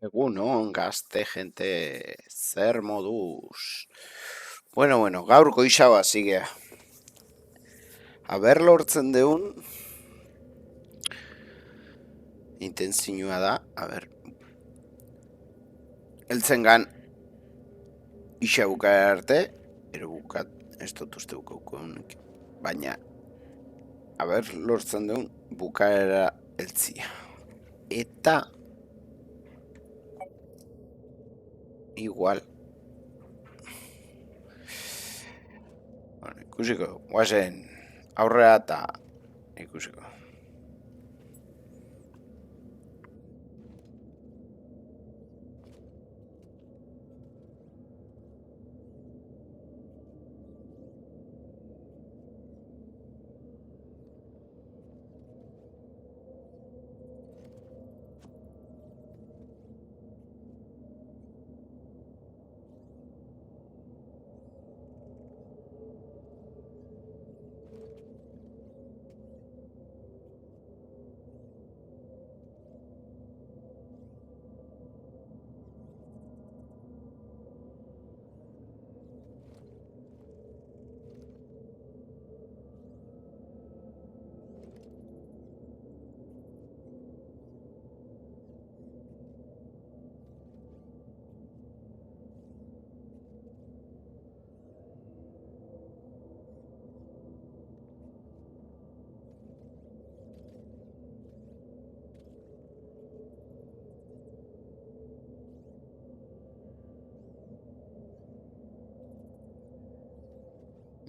Egunon, gazte, gente, zer moduz. Bueno, gaur goixa bazigea. Aber lortzen deun, intenzioa da, heltzen gan, isa bukaera arte, ero bukat, ez dut uste bukaukonik, baina, lortzen deun, bukaera heltzia. Eta, igual, bueno, ikusiko, guazen, aurrea eta ikusiko.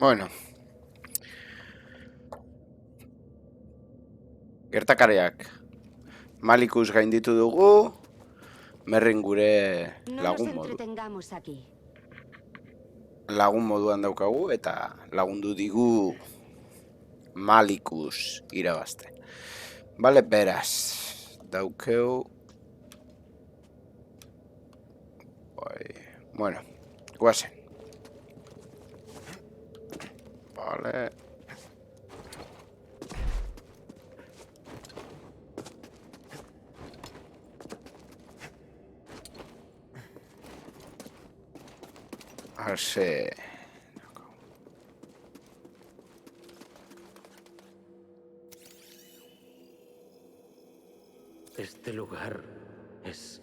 Bueno, gertakariak Malikus gainditu dugu, Merrin gure lagun modu. Lagun moduan daukagu eta lagundu digu Malikus irabazte. Bale, beraz, daukeu... Bueno, guazen. Vale. Arse... Este lugar es...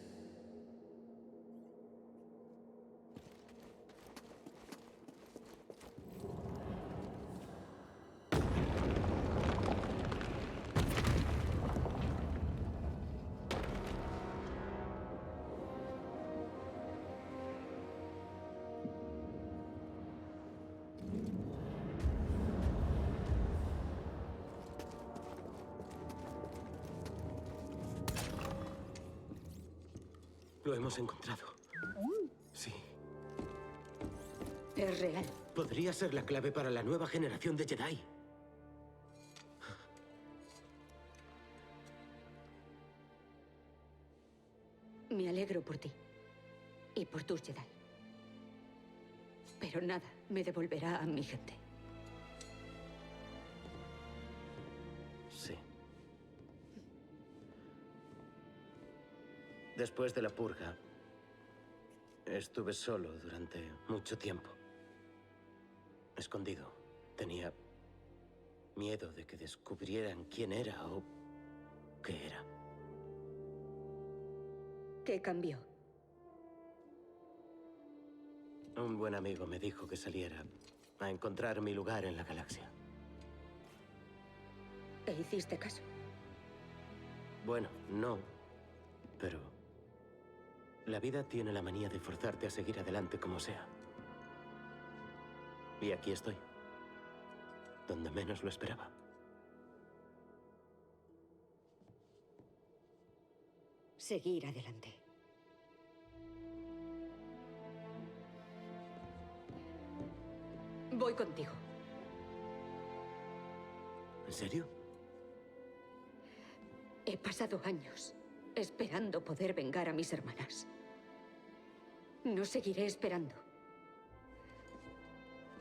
Lo hemos encontrado. Sí. Es real. Podría ser la clave para la nueva generación de Jedi. Me alegro por ti. Y por tus Jedi. Pero nada me devolverá a mi gente. Sí. Después de la purga, estuve solo durante mucho tiempo. Escondido. Tenía miedo de que descubrieran quién era o qué era. ¿Qué cambió? Un buen amigo me dijo que saliera a encontrar mi lugar en la galaxia. ¿E hiciste caso? Bueno, no. Pero la vida tiene la manía de forzarte a seguir adelante como sea. Y aquí estoy. Donde menos lo esperaba. Seguir adelante. Voy contigo. ¿En serio? He pasado años esperando poder vengar a mis hermanas. No seguiré esperando.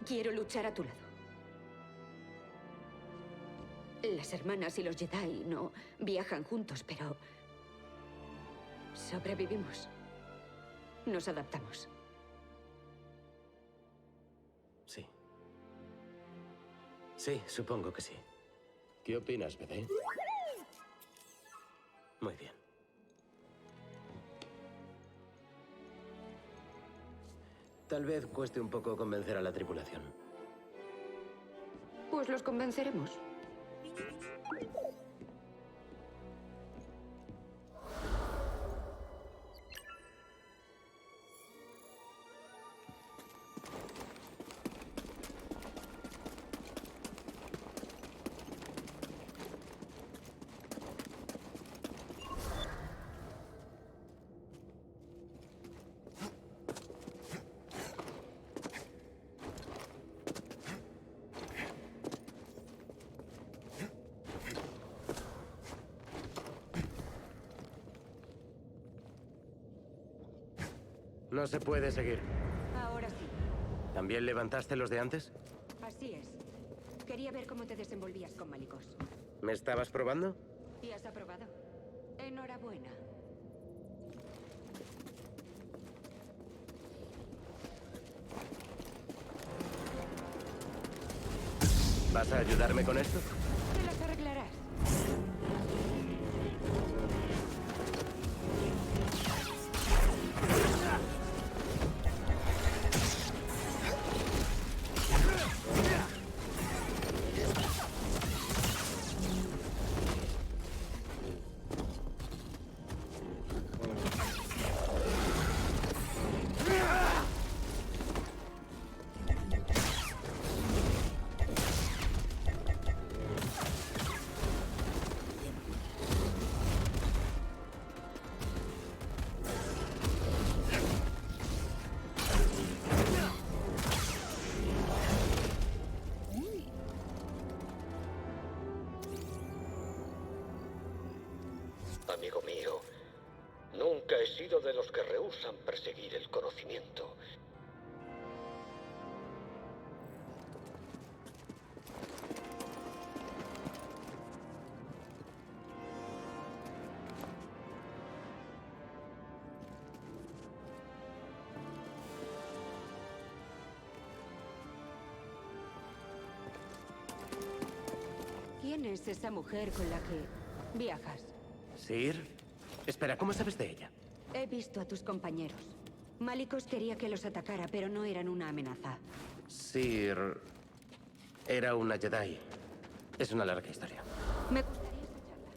Quiero luchar a tu lado. Las hermanas y los Jedi no viajan juntos, pero Sobrevivimos. Nos adaptamos. Sí. Sí, supongo que sí. ¿Qué opinas, bebé? Muy bien. Tal vez cueste un poco convencer a la tripulación. Pues los convenceremos. No se puede seguir. Ahora sí. ¿También levantaste los de antes? Así es. Quería ver cómo te desenvolvías con Malicos. ¿Me estabas probando? ¿Y has aprobado? Enhorabuena. ¿Vas a ayudarme con esto? Te las arreglarás. Amigo mío, nunca he sido de los que rehúsan perseguir el conocimiento. ¿Quién es esa mujer con la que viajas? ¿Sir? Espera, ¿cómo sabes de ella? He visto a tus compañeros. Malicos quería que los atacara, pero no eran una amenaza. Sir... era una Jedi. Es una larga historia. Me gustaría escucharla.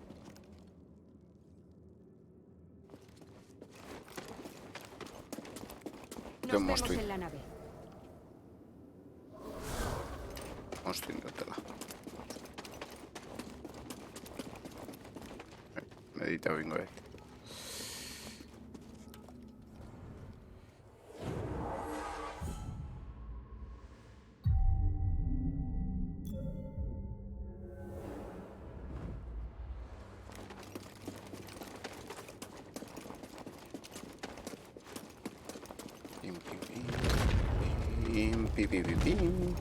Yo Nos vemos estoy. en la nave. Ostindotela. Medita bingo, Pim, pim, pim, pim, pim, pim, pim.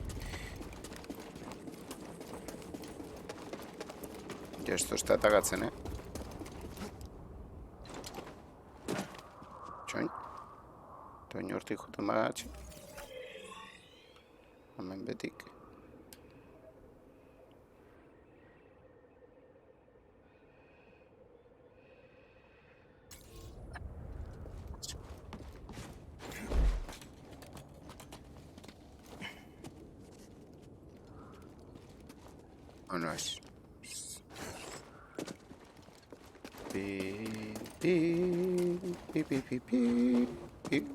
Ja, esto está atagatzen, Txoin. Toin hortik juten bagatxe. Hemen betik. Bueno, es. Pi, pi, pi, pi, pi, pi, pi.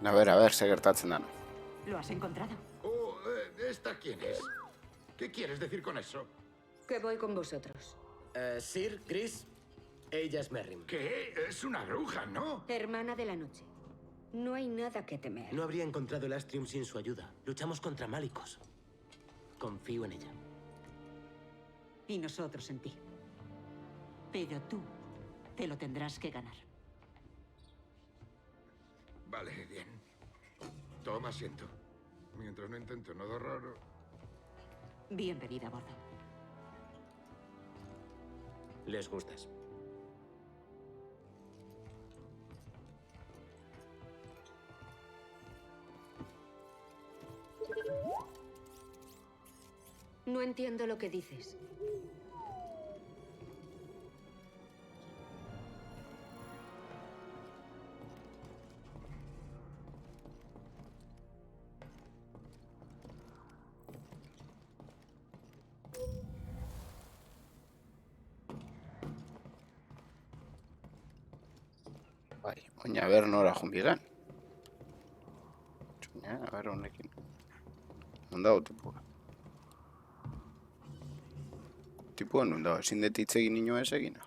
A ver, zer gertatzen da. ¿Lo has encontrado? Oh, ¿esta quién es? ¿Qué quieres decir con eso? Que voy con vosotros. Sir, Chris, ella es Merrim. ¿Qué? Es una bruja, ¿no? Hermana de la noche. No hay nada que temer. No habría encontrado el Astrium sin su ayuda. Luchamos contra Malicos. Confío en ella. Y nosotros en ti. Pero tú te lo tendrás que ganar. Vale, bien. Toma asiento. Mientras no intento nada raro. Bienvenida a bordo. Les gustas. No entiendo lo que dices. Bai, oina ber nora joan bigan. A ber honekin. Non dago tipua? Tipua non dago, ezin dut hitz egin inoa ez egin.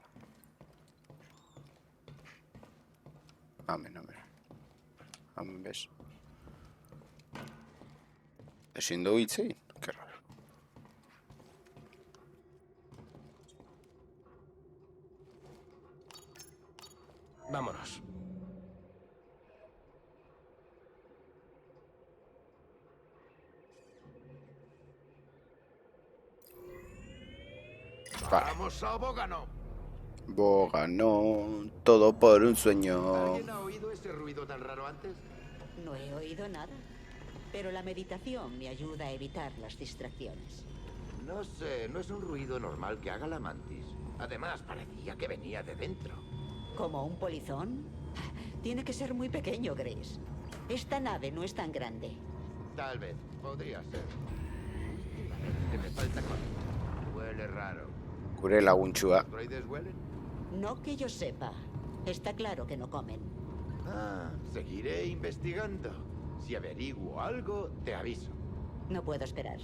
Amen. Amen bez. Ezin dugu hitz egin? Ke raro. Vámonos. Vale. ¡Vamos a Bógano! Bógano, todo por un sueño. ¿Alguien ha oído ese ruido tan raro antes? No he oído nada. Pero la meditación me ayuda a evitar las distracciones. No sé, no es un ruido normal que haga la mantis. Además, parecía que venía de dentro. ¿Como un polizón? Tiene que ser muy pequeño, Grace. Esta nave no es tan grande. Tal vez, podría ser. Que me falta con... Huele raro. Gure laguntxua. ¿Los droides huelen? No que yo sepa. Está claro que no comen. Ah, seguiré investigando. Si averiguo algo, te aviso. No puedo esperar.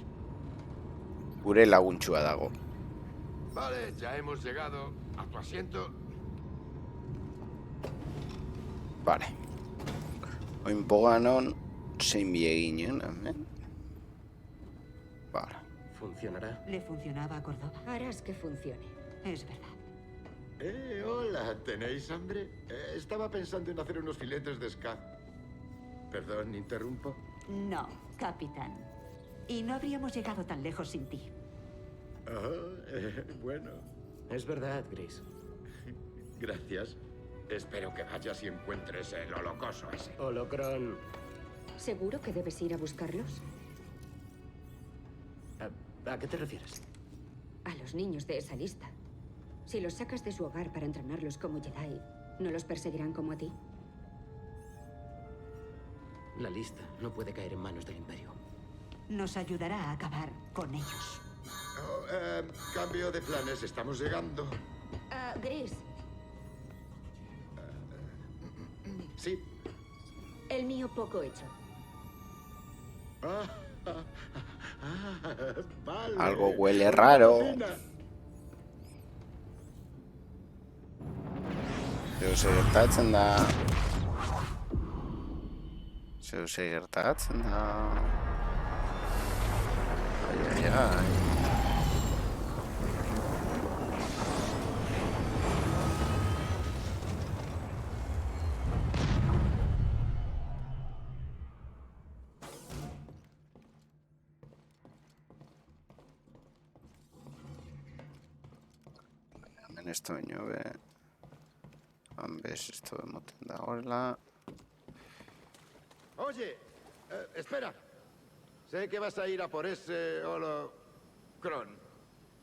Gure laguntxua dago. Vale, ya hemos llegado. A tu asiento. Vale. Oin Boganon zein bieginen, hemen. Vale. ¿Funcionará? Le funcionaba a Córdoba. Harás que funcione. Es verdad. Hola, ¿tenéis hambre? Estaba pensando en hacer unos filetes de scad. Perdón, ¿interrumpo? No, capitán. Y no habríamos llegado tan lejos sin ti. Bueno, Es verdad, Chris. gracias. Espero que vayas y encuentres el holocoso ese. Holocron. ¿Seguro que debes ir a buscarlos? ¿A qué te refieres? A los niños de esa lista. Si los sacas de su hogar para entrenarlos como Jedi, ¿no los perseguirán como a ti? La lista no puede caer en manos del Imperio. Nos ayudará a acabar con ellos. Cambio de planes, estamos llegando. Gris, Sí. el mío poco hecho. Vale. Algo huele raro. Zer gertatzen da. Zer gertatzen da. Ai. Hemen ez da baino be. Hanbez, esto emoten da horrela. Oye, espera. Sé que vas a ir a por ese holocron.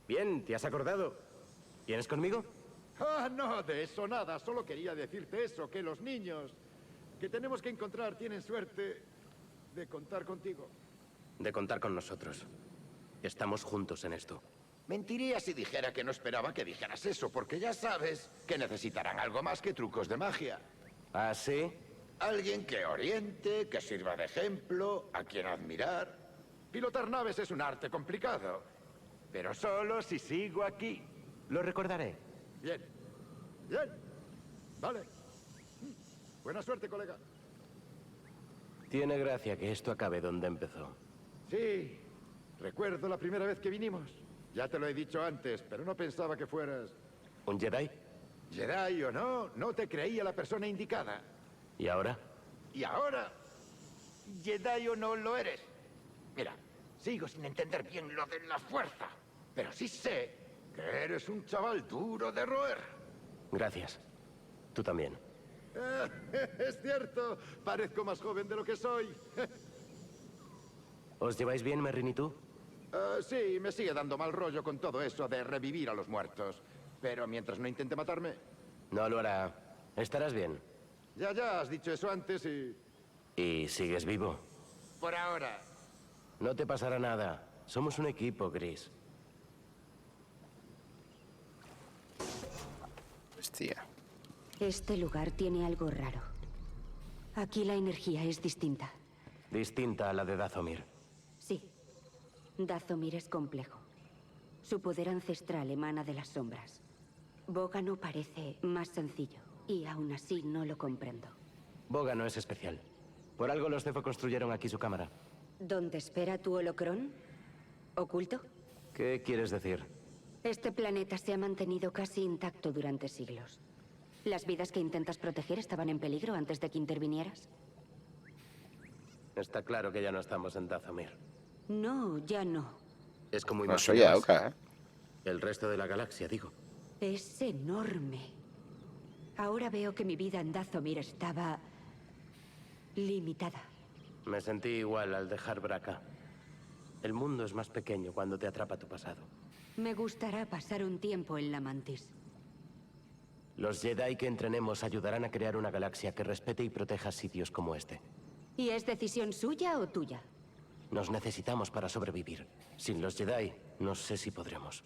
Bien, ¿te has acordado? ¿Vienes conmigo? Ah, no, de eso nada. Solo quería decirte eso, que los niños que tenemos que encontrar tienen suerte de contar contigo. De contar con nosotros. Estamos juntos en esto. Mentiría si dijera que no esperaba que dijeras eso, porque ya sabes que necesitarán algo más que trucos de magia. ¿Ah, sí? Alguien que oriente, que sirva de ejemplo, a quien admirar. Pilotar naves es un arte complicado, pero solo si sigo aquí. Lo recordaré. Bien. Bien. Vale. Buena suerte, colega. Tiene gracia que esto acabe donde empezó. Sí. Recuerdo la primera vez que vinimos. Ya te lo he dicho antes, pero no pensaba que fueras... ¿Un Jedi? Jedi o no, no te creía la persona indicada. ¿Y ahora? Y ahora, Jedi o no lo eres. Mira, sigo sin entender bien lo de la fuerza, pero sí sé que eres un chaval duro de roer. Gracias. Tú también. Es cierto, parezco más joven de lo que soy. ¿Os lleváis bien, Merrin y tú? Sí, me sigue dando mal rollo con todo eso de revivir a los muertos. Pero mientras no intente matarme... No lo hará. Estarás bien. Ya has dicho eso antes y... ¿Y sigues vivo? Por ahora. No te pasará nada. Somos un equipo, Gris. Hostia. Este lugar tiene algo raro. Aquí la energía es distinta. Distinta a la de Dathomir. Sí. Dathomir es complejo. Su poder ancestral emana de las sombras. Bogano parece más sencillo, y aún así no lo comprendo. Boga no es especial. Por algo los Cefo construyeron aquí su cámara. ¿Dónde espera tu holocrón? ¿Oculto? ¿Qué quieres decir? Este planeta se ha mantenido casi intacto durante siglos. ¿Las vidas que intentas proteger estaban en peligro antes de que intervinieras? Está claro que ya no estamos en Dathomir. No, ya no. Es como No soy Aoka, ¿eh? El resto de la galaxia, digo. Es enorme. Ahora veo que mi vida en Dathomir estaba... limitada. Me sentí igual al dejar Braca. El mundo es más pequeño cuando te atrapa tu pasado. Me gustará pasar un tiempo en la Mantis. Los Jedi que entrenemos ayudarán a crear una galaxia que respete y proteja sitios como este. ¿Y es decisión suya o tuya? Nos necesitamos para sobrevivir. Sin los Jedi, no sé si podremos.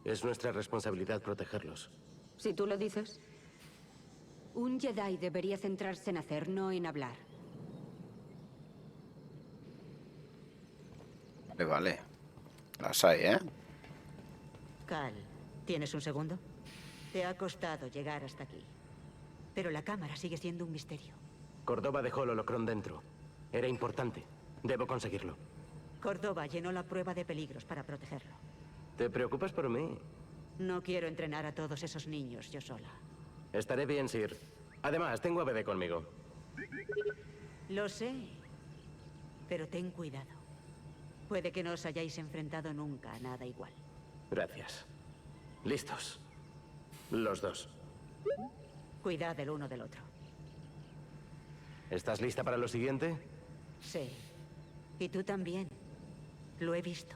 Es nuestra responsabilidad protegerlos. Si tú lo dices. Un Jedi debería centrarse en hacer, no en hablar. Vale. Las hay, ¿eh? Cal, ¿tienes un segundo? Te ha costado llegar hasta aquí. Pero la cámara sigue siendo un misterio. Córdoba dejó el holocrón dentro. Era importante. Debo conseguirlo. Córdoba llenó la prueba de peligros para protegerlo. ¿Te preocupas por mí? No quiero entrenar a todos esos niños yo sola. Estaré bien, Sir. Además, tengo a BD conmigo. Lo sé. Pero ten cuidado. Puede que no os hayáis enfrentado nunca a nada igual. Gracias. Listos. Los dos. Cuidad el uno del otro. ¿Estás lista para lo siguiente? Sí. Y tú también. Lo he visto.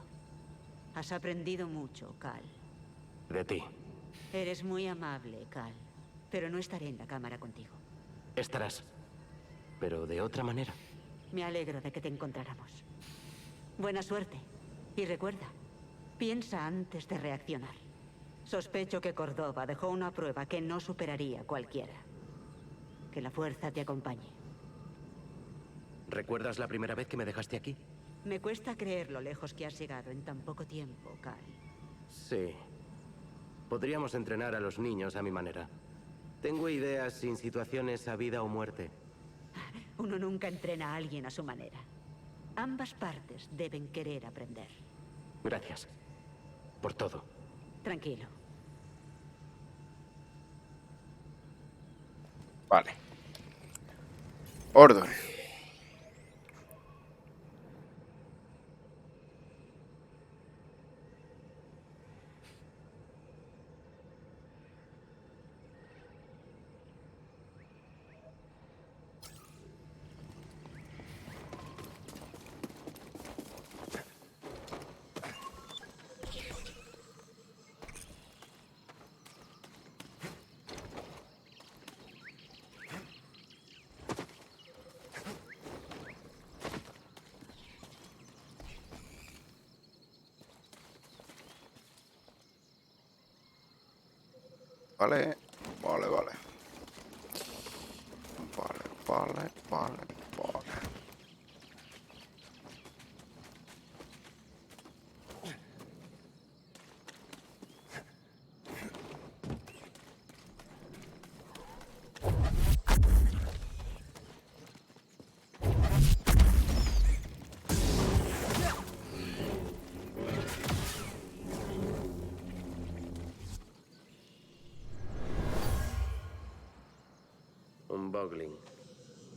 Has aprendido mucho, Cal. De ti. Eres muy amable, Cal. Pero no estaré en la cámara contigo. Estarás. Pero de otra manera. Me alegro de que te encontráramos. Buena suerte. Y recuerda, piensa antes de reaccionar. Sospecho que Córdoba dejó una prueba que no superaría cualquiera. Que la fuerza te acompañe. ¿Recuerdas la primera vez que me dejaste aquí? Me cuesta creer lo lejos que has llegado en tan poco tiempo, Cal. Sí. Podríamos entrenar a los niños a mi manera. Tengo ideas sin situaciones a vida o muerte. Uno nunca entrena a alguien a su manera. Ambas partes deben querer aprender. Gracias. Por todo. Tranquilo. Vale. Orden. Vale, vale, vale. Vale, vale. Vale, vale. Un Bogling.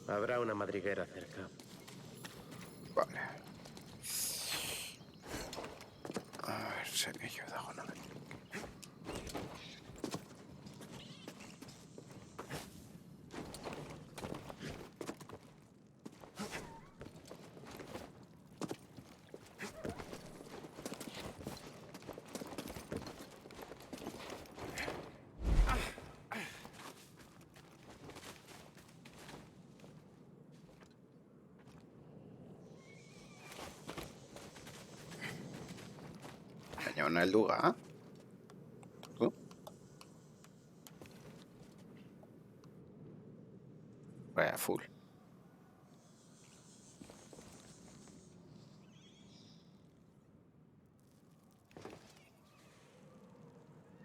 Habrá una madriguera cerca. Vale. A ver, sé que yo dago nada. Baina ona heldu ga. Tu? Vaya, full.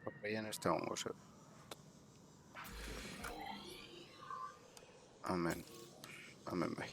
Papaian ez da hongo zer. Amen. Amen bai.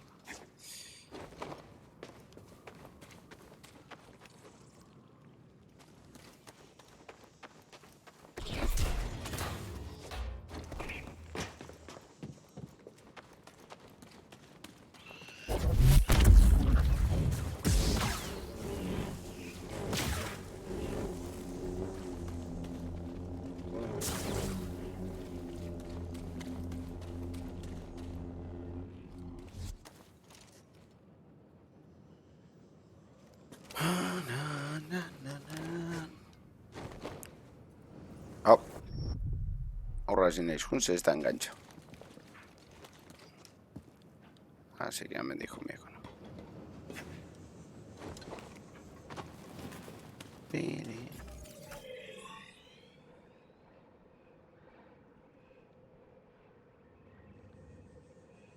Hop. Ahora sin Jun se está engancho. Así que ya me dijo mi hijo, ¿no?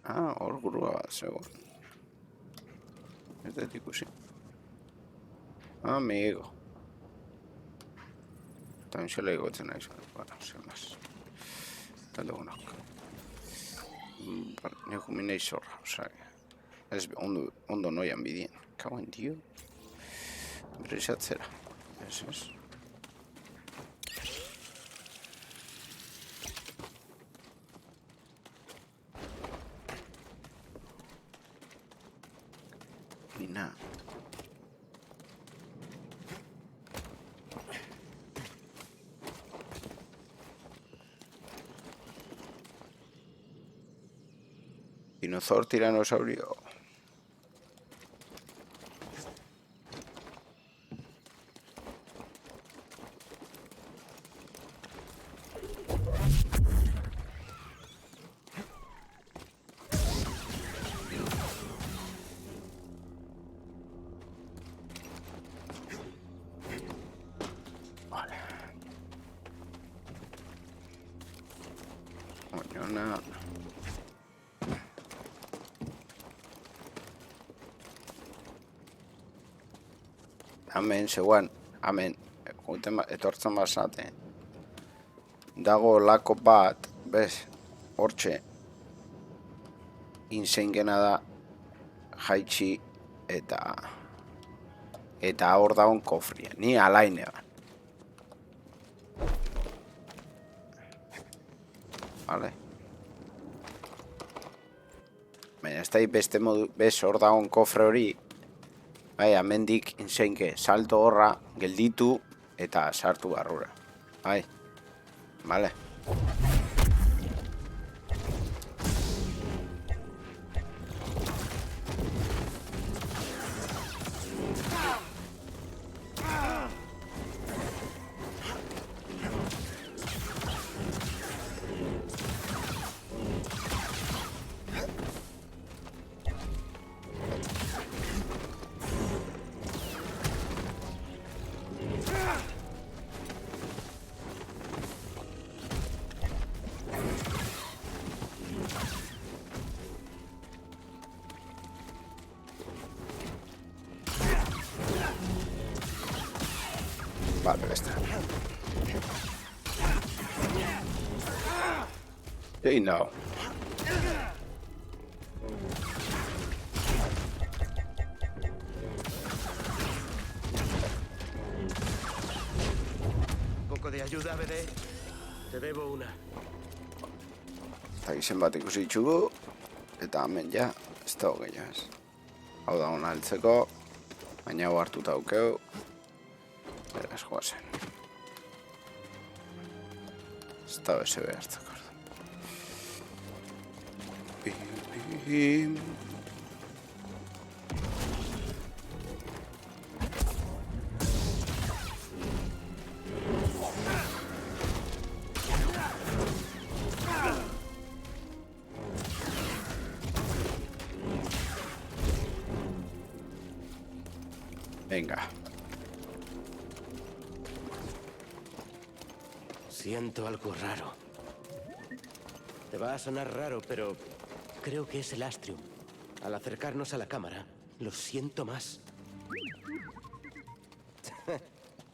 Ah, hor gurua bat zegoen. Ez dut ikusi. Amigo. También se le digo tenéis. Bueno, sin más. Tal uno. Niku minei zorra, osea. Ez ondo noian bidien. Kauen dio. Brisatzera. Ez. Ni nada. Dinosaur tiranosaurio. Vale. Coño, nada. Hemen, zeuan, hemen, etortzen basate. Dago lako bat, bez, hortxe. Inzeingena da, jaitsi, eta hor dagoen kofria. Ni alaine ban. Vale. Baina ez da beste modu, bez, hor dagoen kofre hori. Bai, amendik inzeinke salto horra, gelditu, eta sartu barrura. Bai, vale. Vale, ya está. Y no. ¿Un poco de ayuda, BD? Te debo una. Eta izen bat ikusi ditugu. Eta hemen ja, ez da gehiago ez. Hau da hona heltzeko. Baina hau hartuta daukeu. Beraz joazen. Ez da USB hartzeko. Bim. Venga. Siento algo raro. Te va a sonar raro, pero creo que es el Astrium. Al acercarnos a la cámara, lo siento más.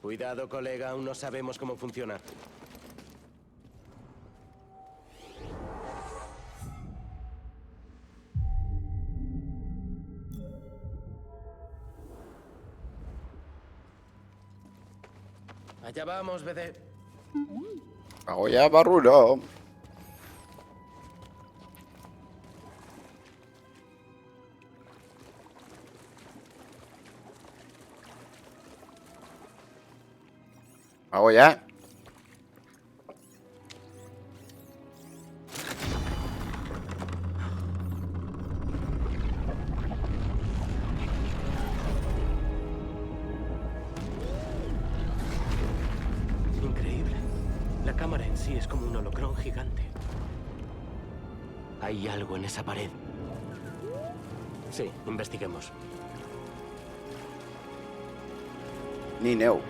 Cuidado, colega, aún no sabemos cómo funciona. Allá vamos, BD. Hago ya barruro. Hago ya. Increíble. La cámara en sí es como un holocrón gigante. Hay algo en esa pared. Sí, investiguemos. Ni neu.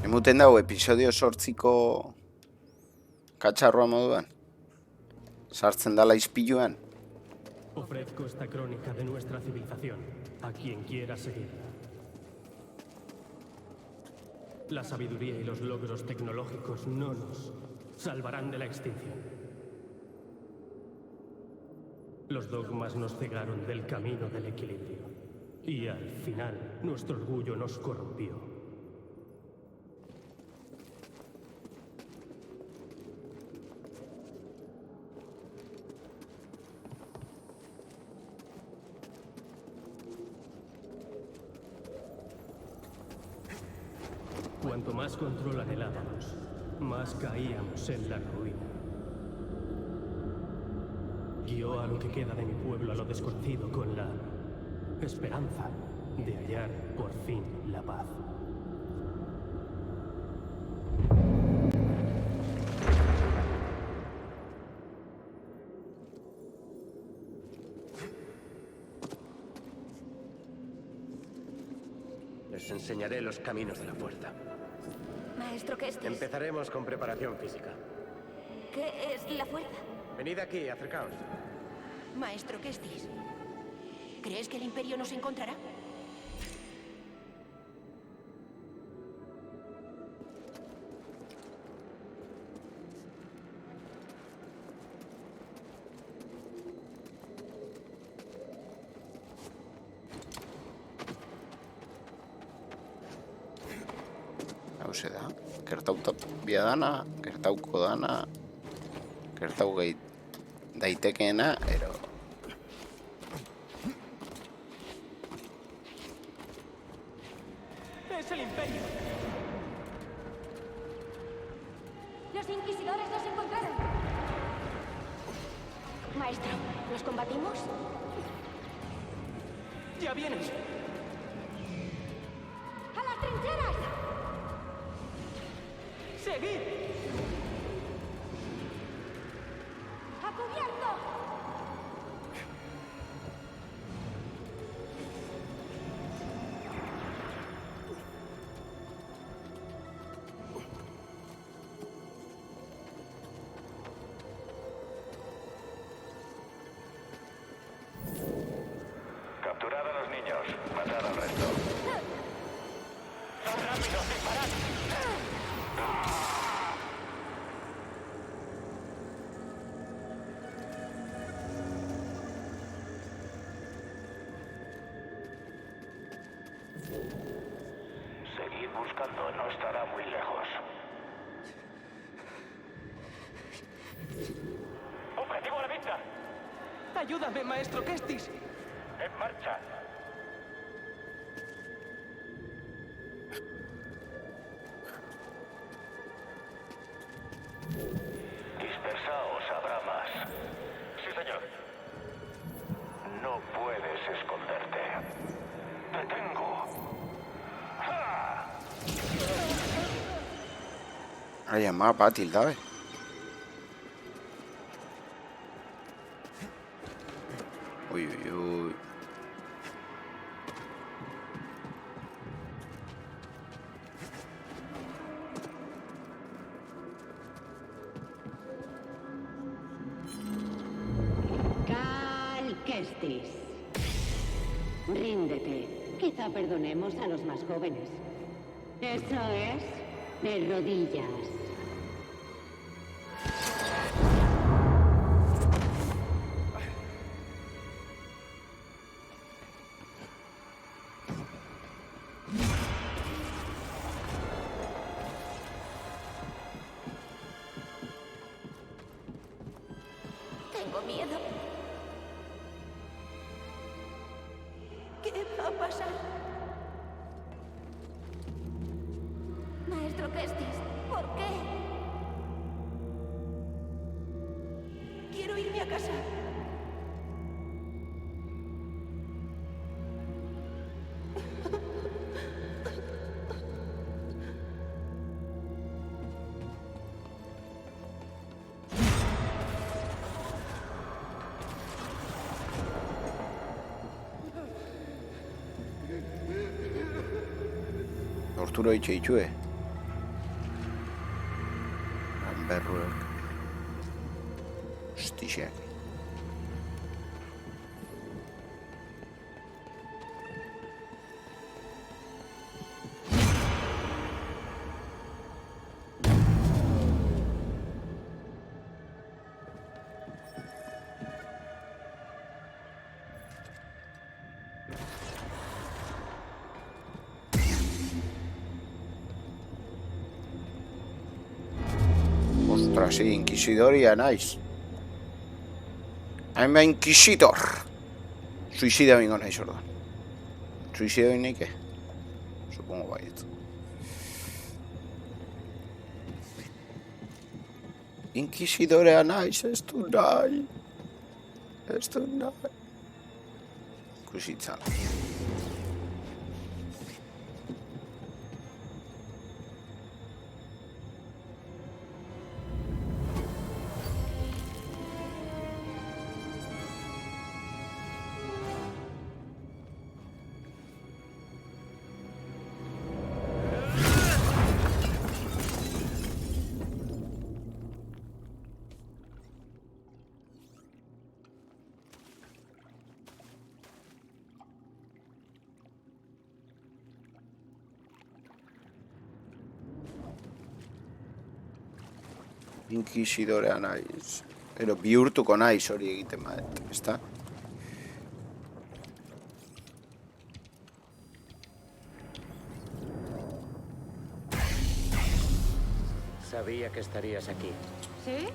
Emuten dago episodio 8ko katxarroa moduan. Sartzen dala izpiluan. Ofrezco esta crónica de nuestra civilización a quien quiera seguirla. La sabiduría y los logros tecnológicos no nos salvarán de la extinción. Los dogmas nos cegaron del camino del equilibrio. Y al final, nuestro orgullo nos corrompió. Cuanto más control anhelábamos, más caíamos en la ruina. Guió a lo que queda de mi pueblo a lo desconocido con la esperanza de hallar por fin la paz. Les enseñaré los caminos de la fuerza. Maestro Kestis, Empezaremos con preparación física. ¿qué es la fuerza? Venid aquí, acercaos. Maestro Kestis, ¿crees que el Imperio nos encontrará? Hauze da. Gertauko dana, gertauko dana, gertau daitekeena, ero. ¡Es el Imperio! Los inquisidores nos encontraron. Maestro, ¿los combatimos? ¡Ya vienes! ¡A las trincheras! ¡Seguid! ¡A cubierto! Seguid buscando, no estará muy lejos. ¡Objetivo a la vista! ¡Ayúdame, maestro Kestis! ¡En marcha! Dispersaos, habrá más. Sí, señor. No puedes esconderte. ¡Te tengo! ¡Ja! Ha llamado para tilda, Uy, uy, uy. Cal Kestis. Ríndete. Quizá perdonemos a los más jóvenes. Eso es, de rodillas. Tengo miedo. ¿Qué va a pasar? Maestro Kestis, ¿por qué? Quiero irme a casa. Torturo itxue. Berruek. Hostixak. Ostras, sí, Inquisidoria, nice. I'm a Inquisitor. Suicida bingo naiz, orduan. Suicida bingo ¿qué? Supongo baiet. Inquisidorea naiz, ez du nahi. Ez du nahi. Ikusitzala. Inquisidorea naiz. Pero bihurtuko naiz hori egiten badet, ezta? Sabía que estarías aquí. ¿Sí?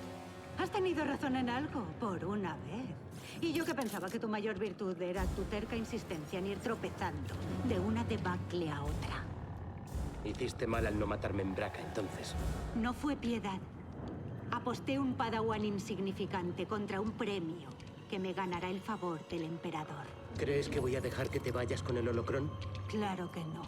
Has tenido razón en algo, por una vez. Y yo que pensaba que tu mayor virtud era tu terca insistencia en ir tropezando de una debacle a otra. Hiciste mal al no matarme en Braca, entonces. No fue piedad. Aposté un padawan insignificante contra un premio que me ganará el favor del emperador. ¿Crees que voy a dejar que te vayas con el holocrón? Claro que no.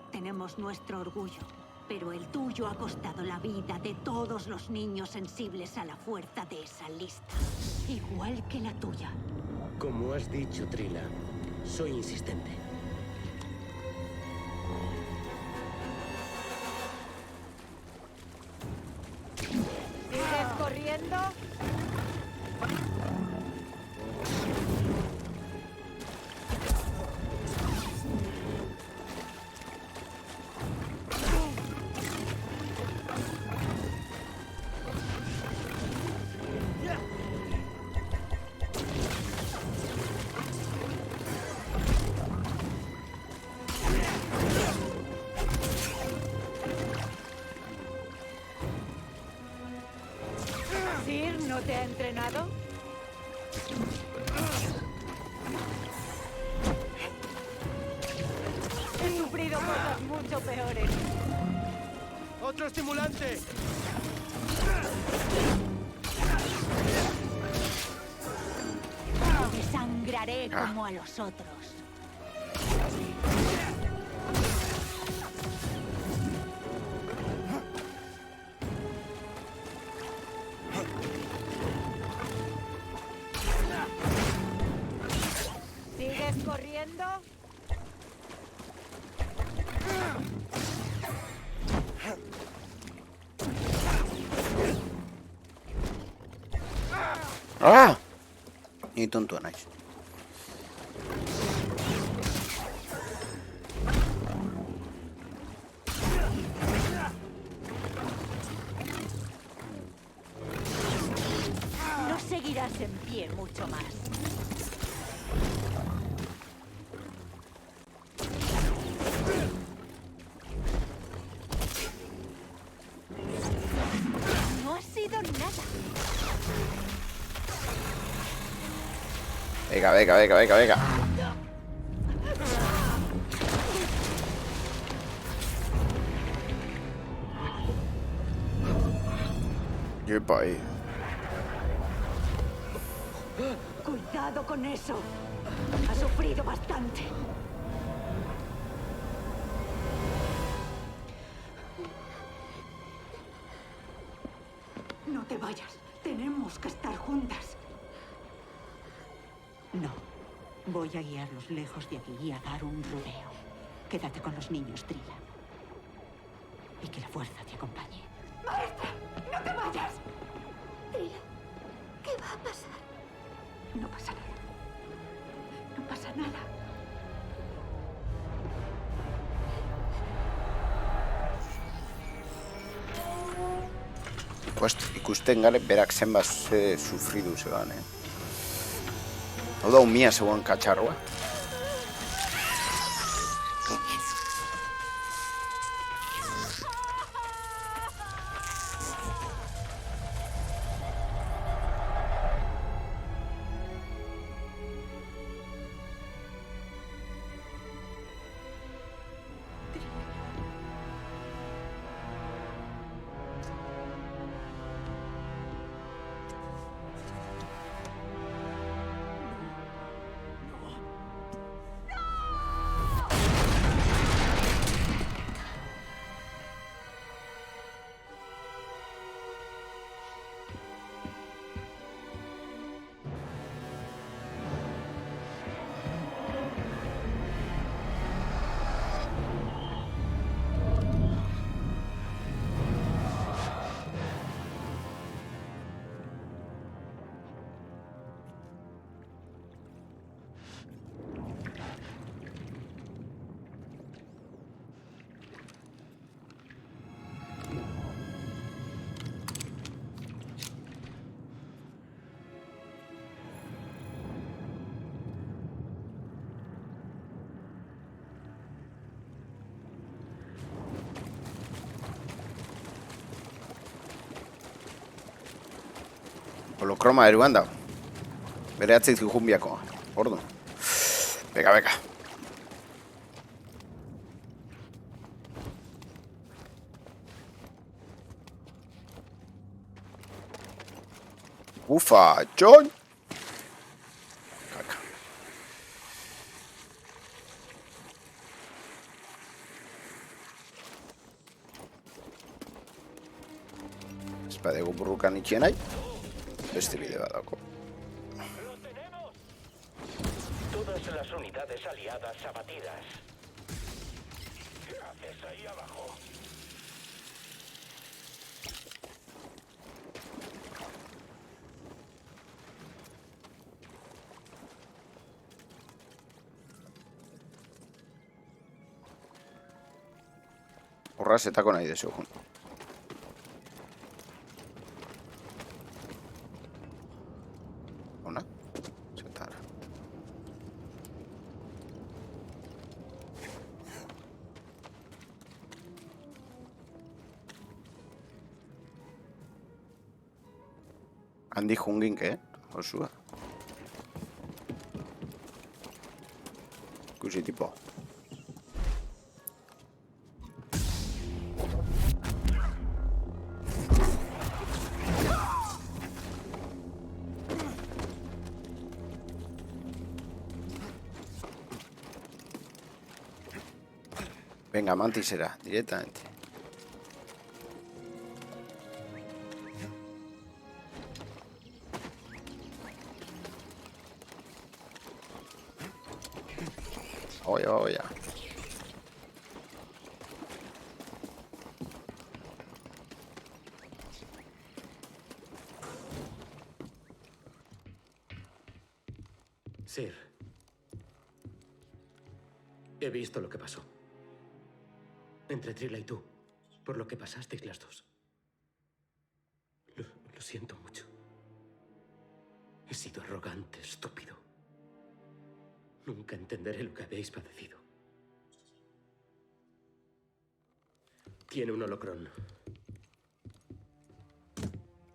Tenemos nuestro orgullo, pero el tuyo ha costado la vida de todos los niños sensibles a la fuerza de esa lista. Igual que la tuya. Como has dicho, Trila, soy insistente. ¿Sigues corriendo? te ha entrenado? He sufrido cosas mucho peores. ¡Otro estimulante! Te sangraré como a los otros. ¿Sigues corriendo? ¡Ah! Ni tonto naiz. No seguirás en pie mucho más. No ha sido nada. Venga, venga, venga, venga, venga. Yepa ahí. Cuidado con eso. Ha sufrido bastante. No te vayas. Tenemos que estar juntas. No. Voy a guiarlos lejos de aquí y a dar un rodeo. Quédate con los niños, Trilla. Y que la fuerza te acompañe. ¡Maestra! ¡No te vayas! Trilla, ¿qué va a pasar? No pasa nada. No pasa nada. Ikusten gare berak zenbat sufridu zeban, Hau da, umia zegoen katxarroa. Holokroma eruan da. Bere atzit jumbiako. Ordu. Beka, beka. Ufa, John. Kaka. Espadego burrukan itxien nahi. Beste bide bat dako. ¡Lo tenemos! Todas las unidades aliadas abatidas. ¿Qué haces ahí abajo? Horrazetako nahi dezu. Ona? Zetara. Handi jungink, osua. Ikusi tipo. Venga, mantisera, directamente. Oye, oye. Sir, he visto lo que pasó. Entre Trilla y tú, por lo que pasasteis las dos. Lo siento mucho. He sido arrogante, estúpido. Nunca entenderé lo que habéis padecido. Tiene un holocrón.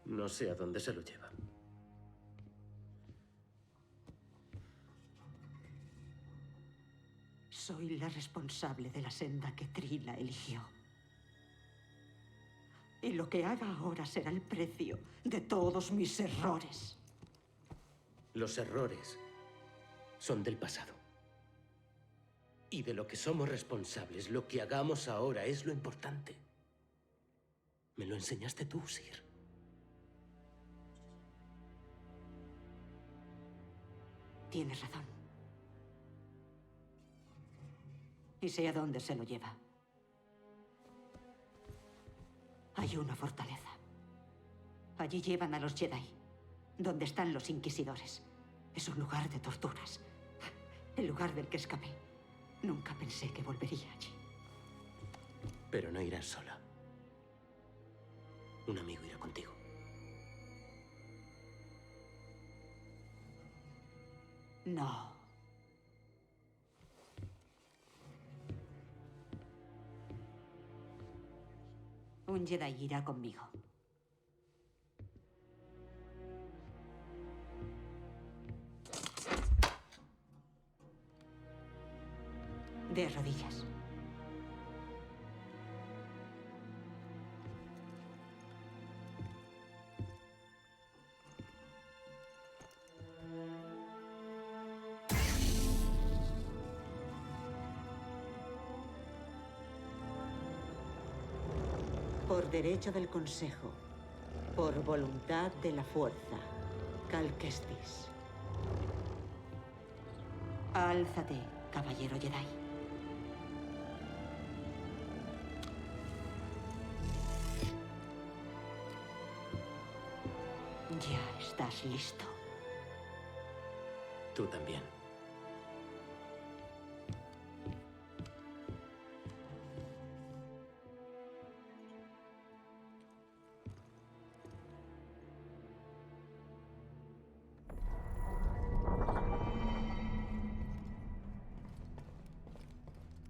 No sé a dónde se lo lleva. Soy la responsable de la senda que Trilla eligió. Y lo que haga ahora será el precio de todos mis errores. Los errores son del pasado. Y de lo que somos responsables, lo que hagamos ahora es lo importante. Me lo enseñaste tú, Sir. Tienes razón. Y sé a dónde se lo lleva. Hay una fortaleza. Allí llevan a los Jedi, donde están los inquisidores. Es un lugar de torturas. El lugar del que escapé. Nunca pensé que volvería allí. Pero no irás sola. Un amigo irá contigo. No. Un Jedi irá conmigo. De rodillas. Por derecho del Consejo, por voluntad de la Fuerza, Cal Kestis. Álzate, caballero Jedi. Ya estás listo. Tú también.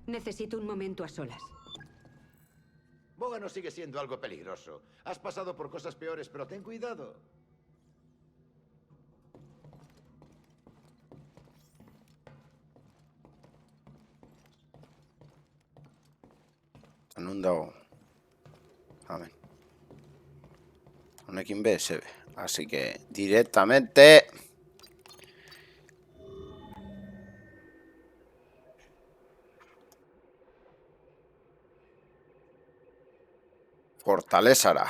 Necesito un momento a solas. Bogano sigue siendo algo peligroso. Has pasado por cosas peores, pero ten cuidado. Honekin dago. Amen. Honekin be, se ve. Así que directamente... Fortalezara.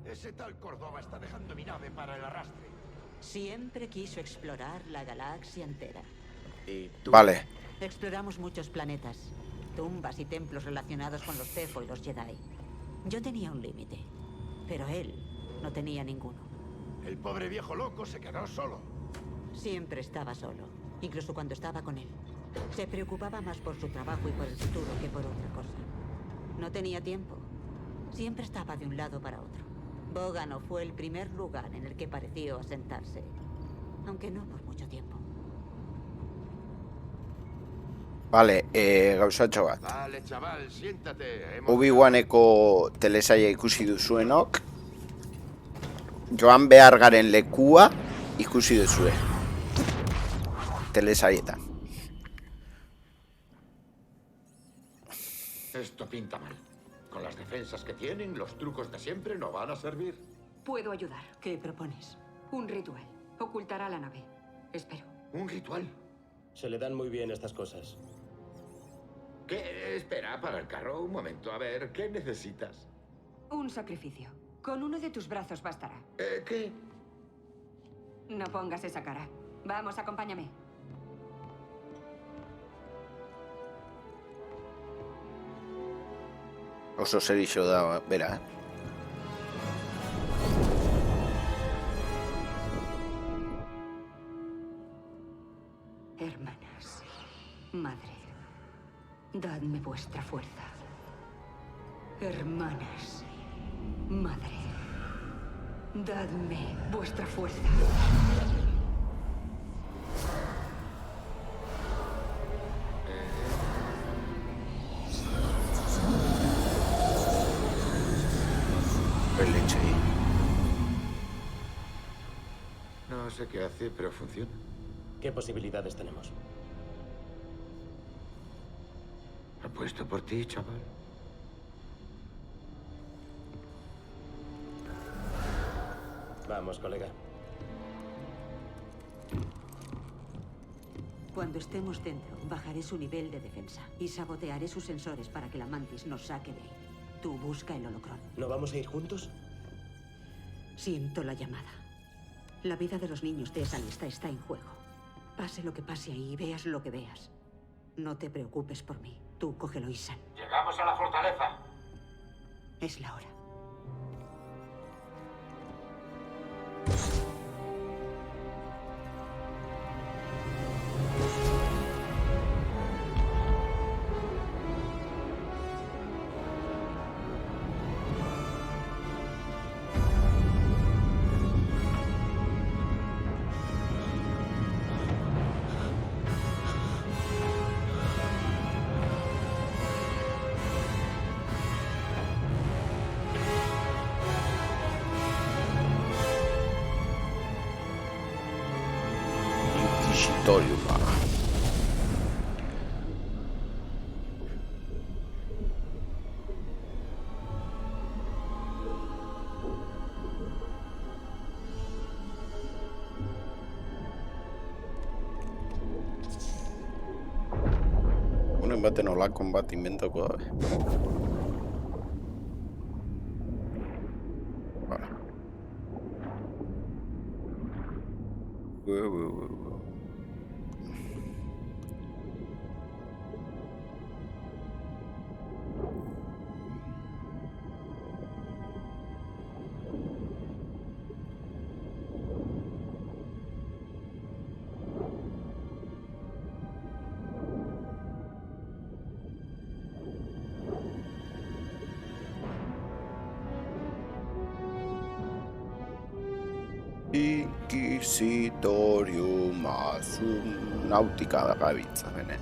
Ese tal Córdoba está dejando mi nave para el arrastre. Siempre quiso explorar la galaxia entera. ¿Y tú? Vale. Exploramos muchos planetas, tumbas y templos relacionados con los Zepho y los Jedi. Yo tenía un límite, pero él no tenía ninguno. El pobre viejo loco se quedó solo. Siempre estaba solo, incluso cuando estaba con él. Se preocupaba más por su trabajo y por el futuro que por otra cosa. No tenía tiempo. Siempre estaba de un lado para otro. Bogano fue el primer lugar en el que pareció asentarse, aunque no por mucho tiempo. Vale, gauzatxo bat. Vale, chaval, siéntate. Obi-Waneko telesaia ikusi duzuenok, joan behar garen lekua ikusi duzue. Telesaietan. Esto pinta mal. Con las defensas que tienen, los trucos de siempre no van a servir. Puedo ayudar. ¿Qué propones? Un ritual. Ocultará la nave. Espero. ¿Un ritual? Se le dan muy bien estas cosas. ¿Qué? Espera, para el carro. Un momento, a ver, ¿qué necesitas? Un sacrificio. Con uno de tus brazos bastará. ¿Qué? No pongas esa cara. Vamos, acompáñame. Oso serixo da, bera, Hermanas, madre, dadme vuestra fuerza. Hermanas, madre, dadme vuestra fuerza. leche. No sé qué hace, pero funciona. ¿Qué posibilidades tenemos? Apuesto por ti, chaval. Vamos, colega. Cuando estemos dentro, bajaré su nivel de defensa y sabotearé sus sensores para que la Mantis nos saque de ahí. Tú busca el holocrón. ¿No vamos a ir juntos? Siento la llamada. La vida de los niños de esa lista está en juego. Pase lo que pase ahí, veas lo que veas. No te preocupes por mí. Tú cógelo, Isan. Llegamos a la fortaleza. Es la hora. Inquisitorium. Honen baten olakon bat inventako dabe. Vale. Inquisitorium azun nautika da gabiltza bene.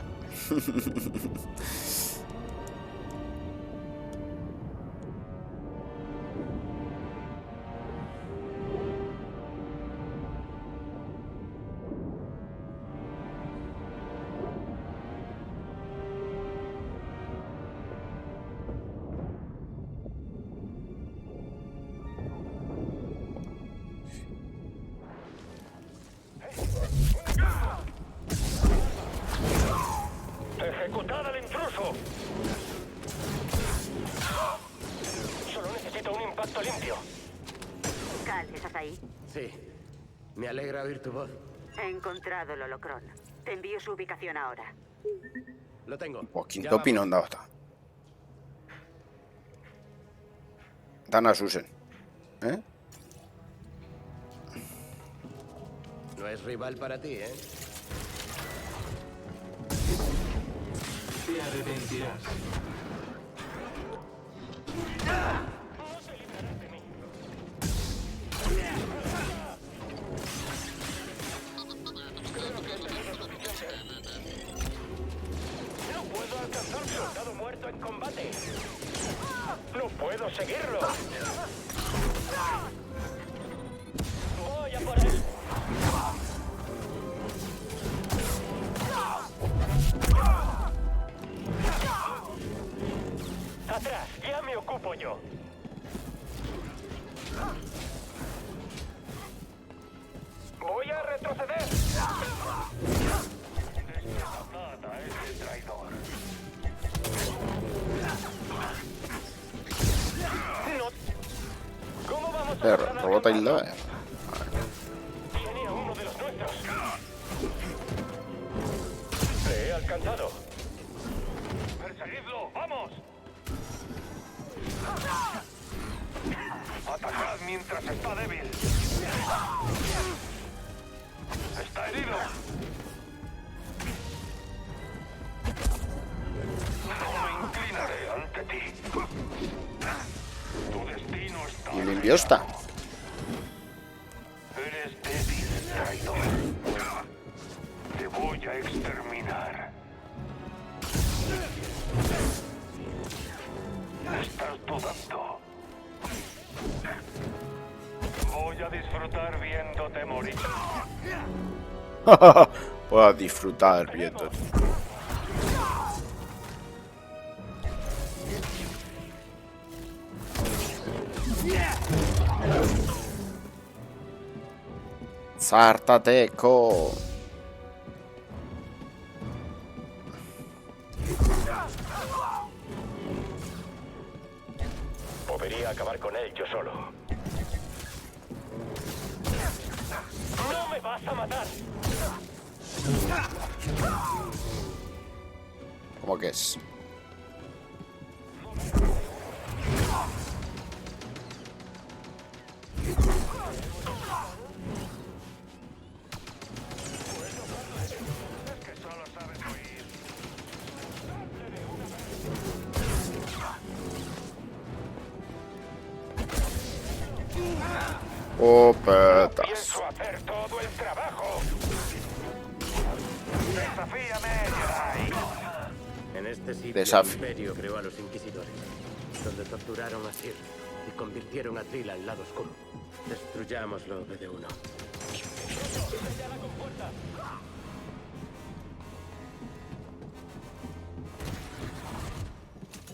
¡Ejecutad al intruso! Solo necesito un impacto limpio. Cal, ¿estás ahí? Sí. Me alegra oír tu voz. He encontrado el holocrón. Te envío su ubicación ahora. Lo tengo. Quinto pino onda hasta. Dana Susen. No es rival para ti, ¿eh? Te arrepentirás. puedo seguirlo. Voy a por él. Atrás, ya me ocupo yo. Voy a retroceder. Desnudad a ese traidor. No. ¿Cómo vamos a Robota hilda. Tiene a uno de los nuestros. Le he alcanzado. Perseguidlo, vamos. Atacad mientras está débil. Está herido. No me inclinaré ante ti. Tu destino está. Y limpio está. Eres débil, traidor. Te voy a exterminar. Estás dudando. Voy a disfrutar viéndote morir. Voy a disfrutar viendo. Sartateko. Podría acabar con él yo solo. ¡No me vas a matar! ¿Cómo que es? Oh, petas. Pienso hacer todo el trabajo. Desafíame, Jedi. En este sitio Desafío. el Imperio creó a los Inquisidores, donde torturaron a Sir y convirtieron a Trill al lado oscuro. Destruyámoslo, BD-1.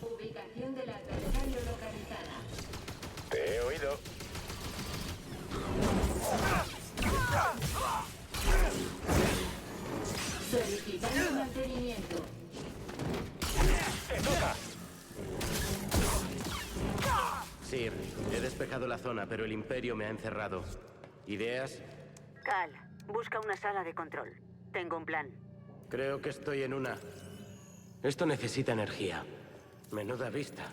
Ubicación del adversario localizada. Te he oído. Solicitando mantenimiento. ¡Te toca! Sir, he despejado la zona, pero el Imperio me ha encerrado. ¿Ideas? Cal, busca una sala de control. Tengo un plan. Creo que estoy en una. Esto necesita energía. Menuda vista.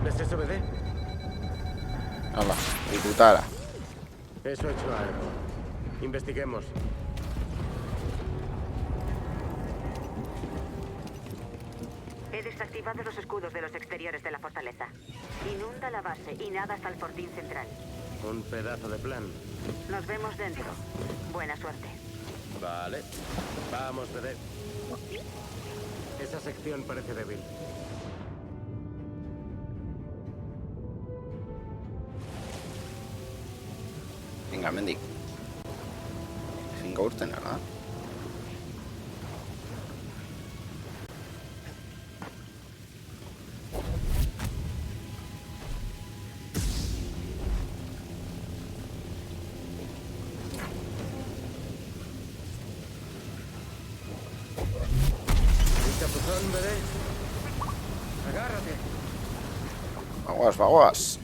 ¿Ves eso, bebé? Hala, diputara. Eso ha hecho algo. Investiguemos. He desactivado los escudos de los exteriores de la fortaleza. Inunda la base y nada hasta el fortín central. Un pedazo de plan. Nos vemos dentro. Buena suerte. Vale. Vamos, bebé. Esa sección parece débil. Venga, mendik. Fingo urten, ¿verdad? Baguas, baguas.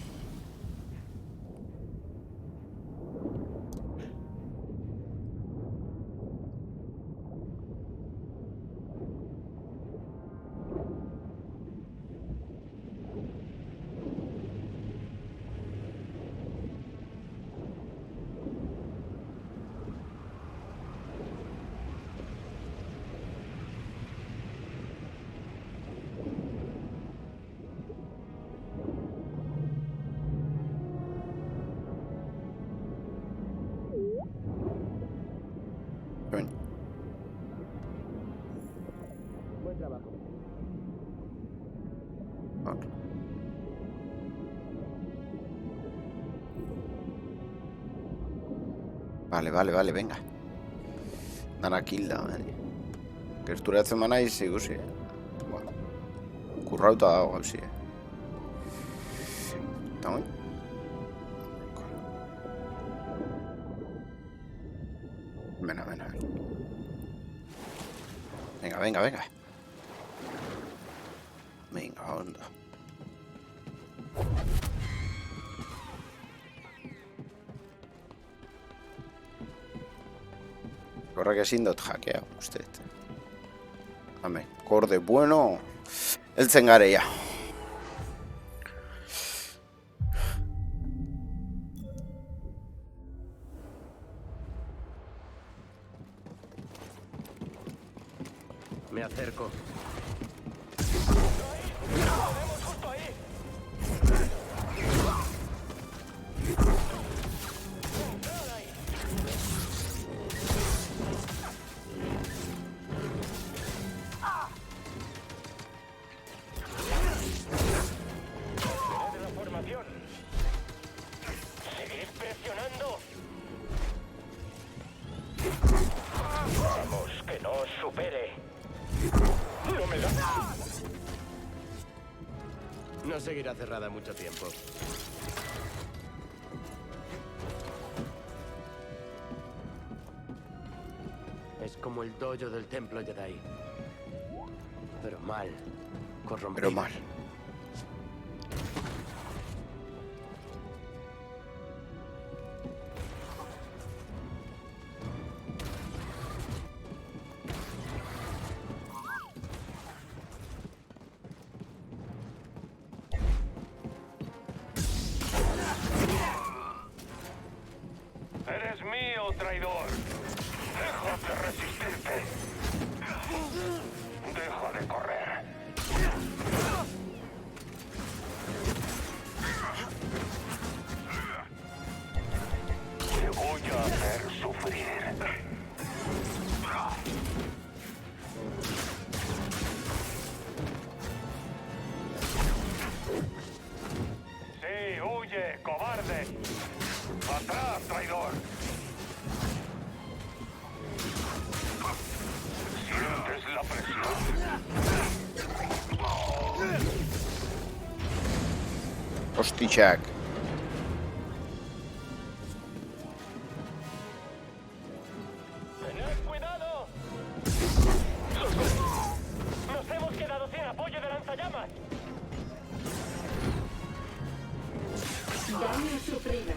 Coño. Buen trabajo. Ok. Vale, venga. Danakilda, gerturatzen banaiz ikusi. Bueno, kurrauta dago gauzi. Eta goi? Venga. Venga. Venga, ondo. Horrek ezin dut jakea, uste. Hemen, korde bueno. Heltzen gare ya. Me acerco. Seguid presionando. Vamos, que no os supere. No me da. No seguirá cerrada mucho tiempo. Es como el dojo del templo Jedi. Pero mal. Corrompido. Pero mal. Eres mío, traidor. Deja de resistirte. Deja de correr. Te voy a hacer sufrir. Sí, huye, cobarde. ¡Atrás, traidor! ¿Sientes la presión? Hostichak. ¡Tened cuidado! ¡Nos hemos quedado sin apoyo de lanzallamas! Daño sufrido.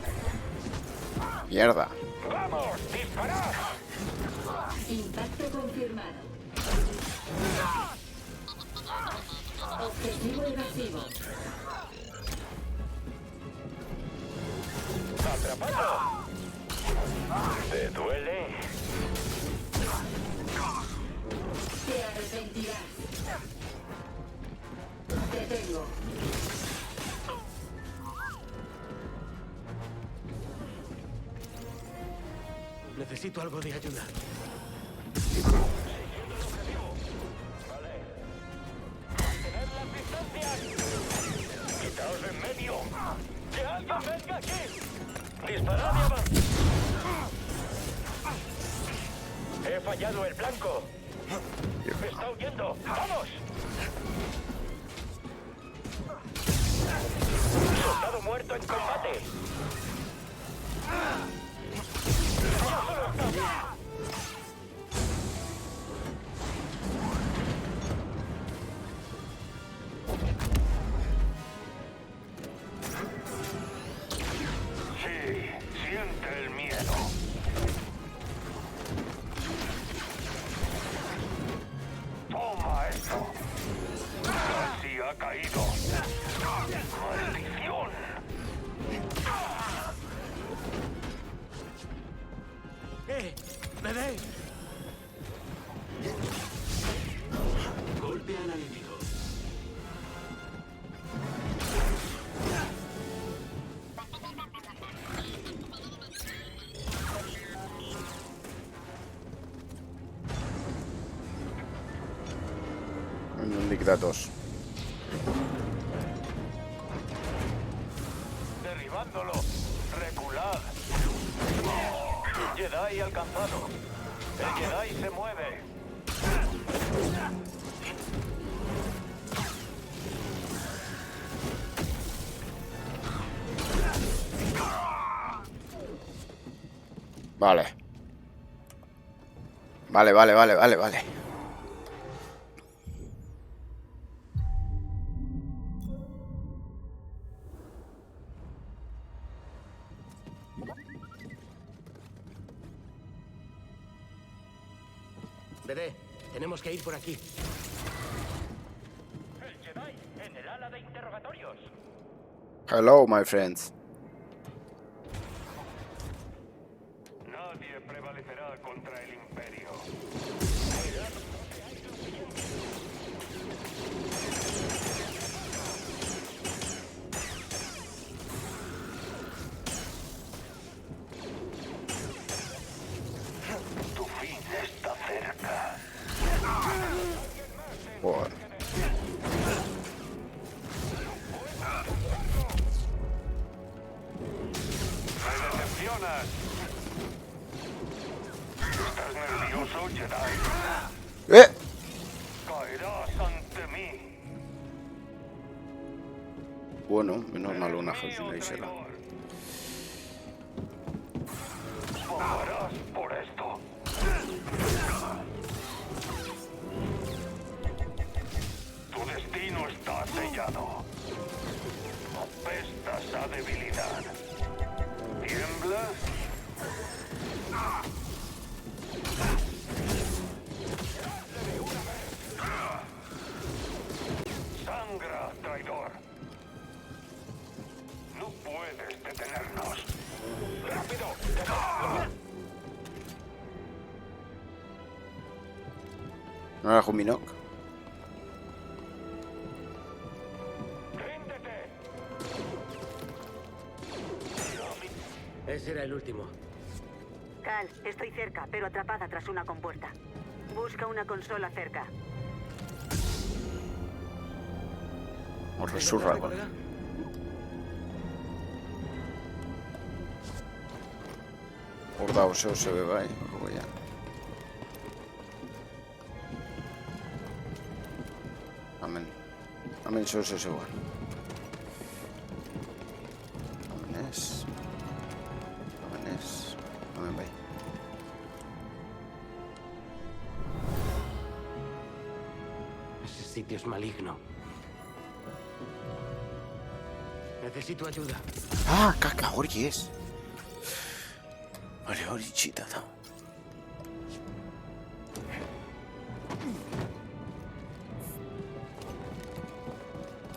Mierda. ¡Vamos! ¡Disparad! Impacto confirmado. Objetivo evasivo. ¡Atrapado! ¿Te duele? Te arrepentirás. Te tengo. Necesito algo de ayuda. ¡Mantened las distancias! ¡Quitaos de en medio! ¡Que alguien venga aquí! ¡Disparad y avanzad! ¡He fallado el blanco! ¡Me está huyendo! ¡Vamos! ¡Soldado muerto en combate! datos. Derribándolo. Reculad. Jedi alcanzado. El Jedi se mueve. Vale. Vale. BD, tenemos que ir por aquí. El Jedi en el ala de interrogatorios. Hello, my friends. Nadie prevalecerá contra el Imperio. Tu fin está cerca. Joder. Me decepcionas. ¿Estás nervioso, Jedi? ¡Eh! Caerás ante mí. Bueno, menos mal una Hallucination. Pagarás por esto. Tu destino está sellado. Apestas a debilidad. ¿Tiemblas? Sangra, traidor. No puedes detenernos. ¡Rápido! ¿No era Juminok? Ese era el último. Cal, estoy cerca, pero atrapada tras una compuerta. Busca una consola cerca. O resurra. Urda oso se ve bai, ya. Amen. Amen so se igual. Amen bai. Ese sitio es maligno. Necesito ayuda. Ah, caca, hori ez. Vale, hori txita da.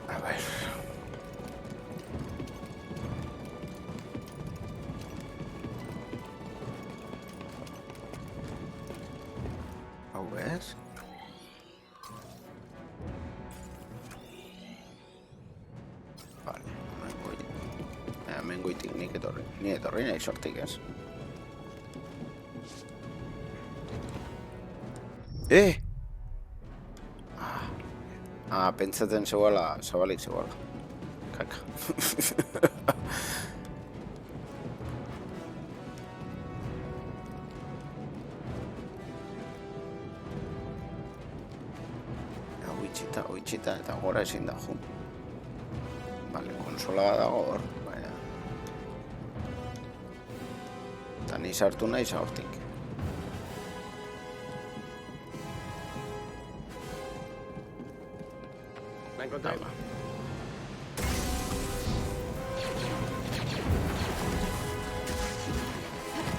A ver. Hau ez? Vale, hemen goitik nik etorri. Ni etorri nahi sortik ez. Pentsatzen zegoela, zabalik zegoela. Kaka. Itxita, eta gora ezin da, jo. Vale, konsola dago hor, baina. Eta ni sartu nahi zaurtik. La encontré.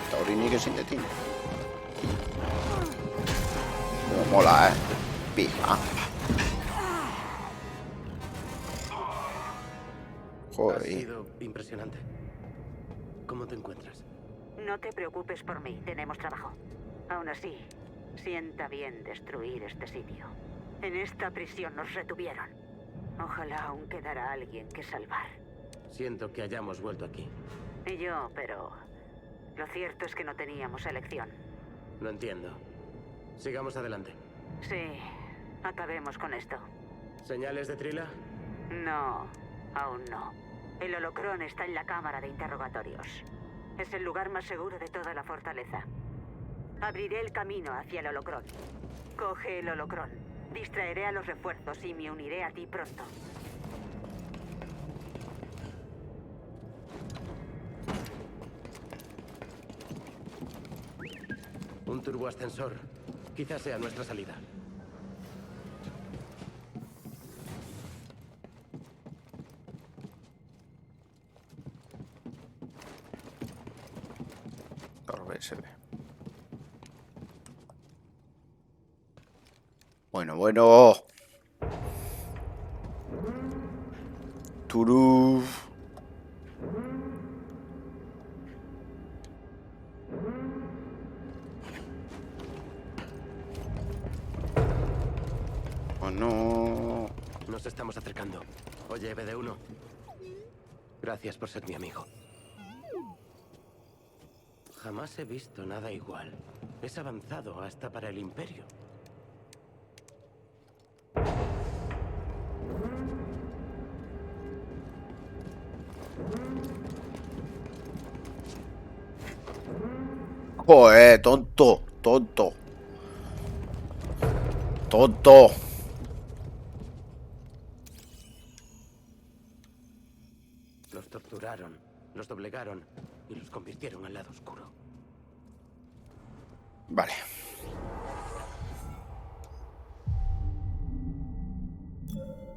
Eta hori nik ezin detin. Pero mola, Pima. Ha sido impresionante. ¿Cómo te encuentras? No te preocupes por mí, tenemos trabajo. Aún así, sienta bien destruir este sitio. En esta prisión nos retuvieron. Ojalá aún quedara alguien que salvar. Siento que hayamos vuelto aquí. Y yo, pero lo cierto es que no teníamos elección. Lo entiendo. Sigamos adelante. Sí, acabemos con esto. ¿Señales de Trila? No, aún no. El holocrón está en la cámara de interrogatorios. Es el lugar más seguro de toda la fortaleza. Abriré el camino hacia el holocrón. Coge el holocrón. Distraeré a los refuerzos y me uniré a ti pronto. Un turboascensor. Quizás sea nuestra salida. Torbe se ve. Bueno. Turú. Oh, no. Nos estamos acercando. Oye, BD1. Gracias por ser mi amigo. Jamás he visto nada igual. Es avanzado hasta para el Imperio. Joder, tonto. Los torturaron, los doblegaron y los convirtieron al lado oscuro. Vale.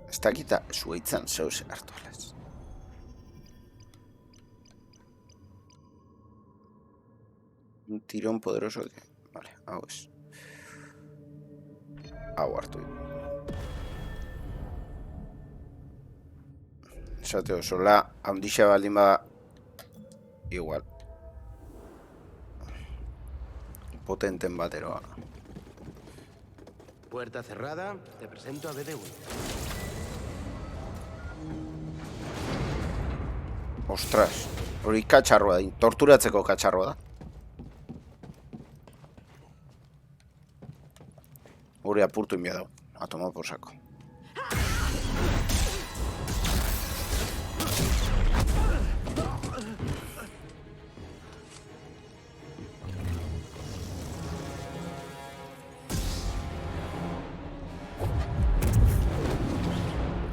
Está quita zuaitzan zeus hartuaz. Un tirón poderoso que... Vale, hau ez. Hau hartu. Esate osola, handixa baldin bada... Igual. Potenten bateroa. Puerta cerrada, te presento a BD1. Ostras, hori katxarroa da, torturatzeko katxarroa da. Hori apurtu inbia dau, a tomar por saco.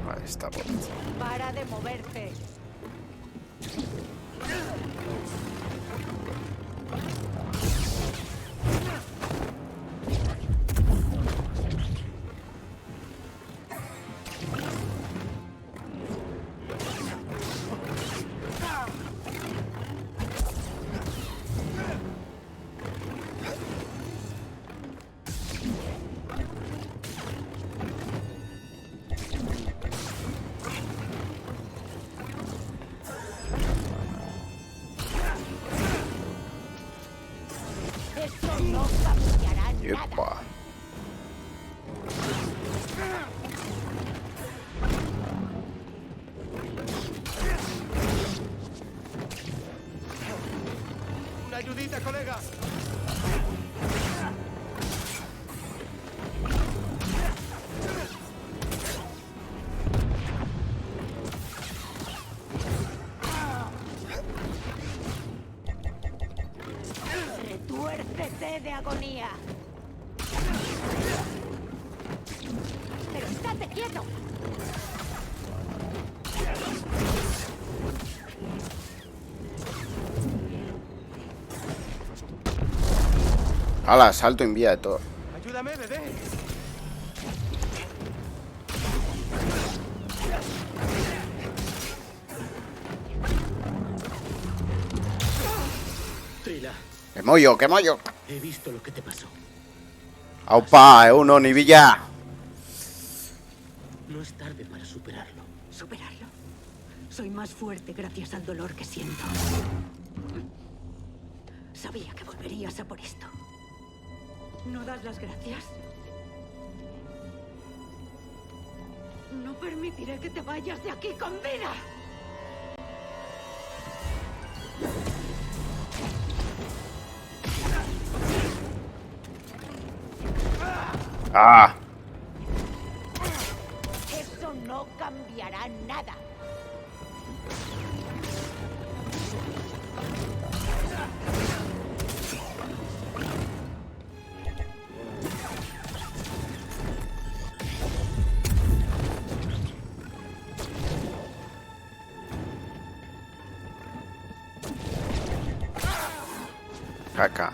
Ahí está, potente. Para de moverte. Epa. ¡Una ayudita, colega! Retuércete de agonía. Pero estate quieto. Ala, salto en vía de todo. ¡Ayúdame, bebé! Trila. ¡Que mollo, que mollo! He visto lo que te pasó. ¡Aupa, uno, ni villa! No es tarde para superarlo. ¿Superarlo? Soy más fuerte gracias al dolor que siento. Sabía que volverías a por esto. ¿No das las gracias? No permitiré que te vayas de aquí con vida. ¡Ah! Caca.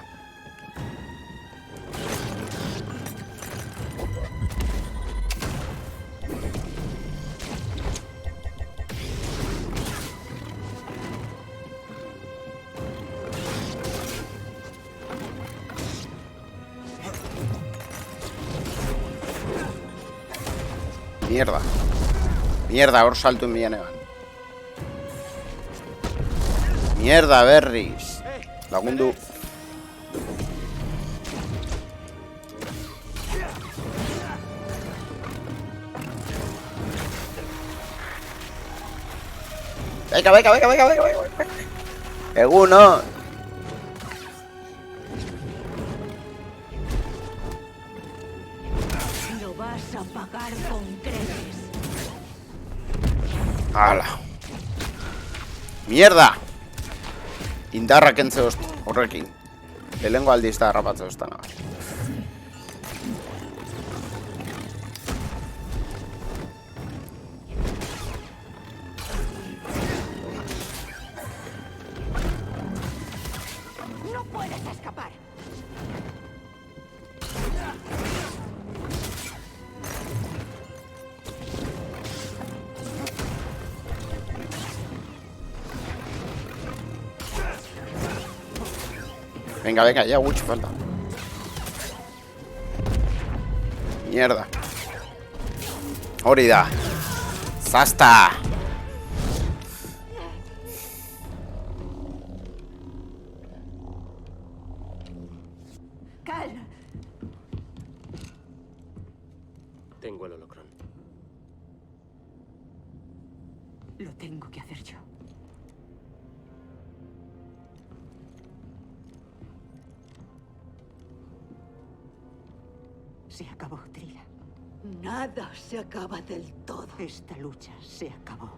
Mierda. Mierda, hor saltu mianean. Mierda, berriz. Lagundu. Venga. Eguno. Lo vas a pagar con creces. Hala. Mierda. Indarra kentze horrekin. Lehengo aldiz da harrapatze ostana. No puedes escapar. Venga, ya mucho falta. Mierda. Hori da. Zasta. Cal. Tengo el holocrón. Lo tengo que hacer yo. Se acabó, Trila. Nada se acaba del todo. Esta lucha se acabó.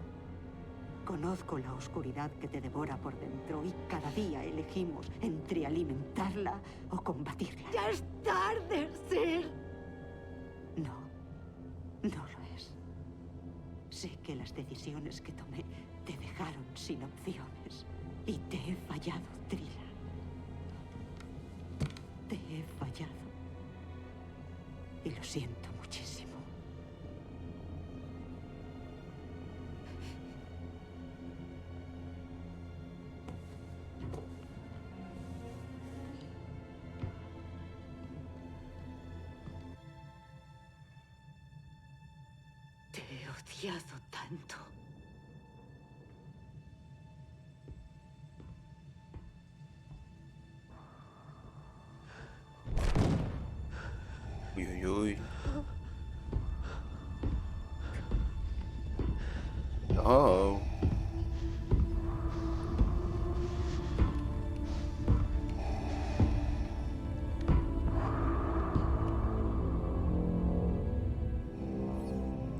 Conozco la oscuridad que te devora por dentro y cada día elegimos entre alimentarla o combatirla. ¡Ya es tarde, Sir! No, no lo es. Sé que las decisiones que tomé te dejaron sin opciones. Y te he fallado, Trila. Te he fallado. Y lo siento muchísimo. Te he odiado tanto. Uy. Oh.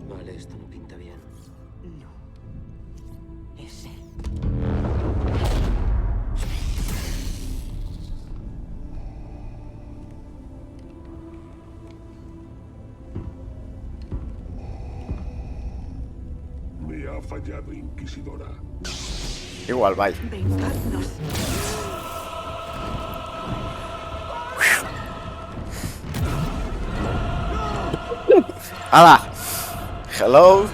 Vale, esto no pinta bien. No. Es él. Me ha fallado, Inquisidora. Igual, bye. Vengadnos. ¡Hala! Hello.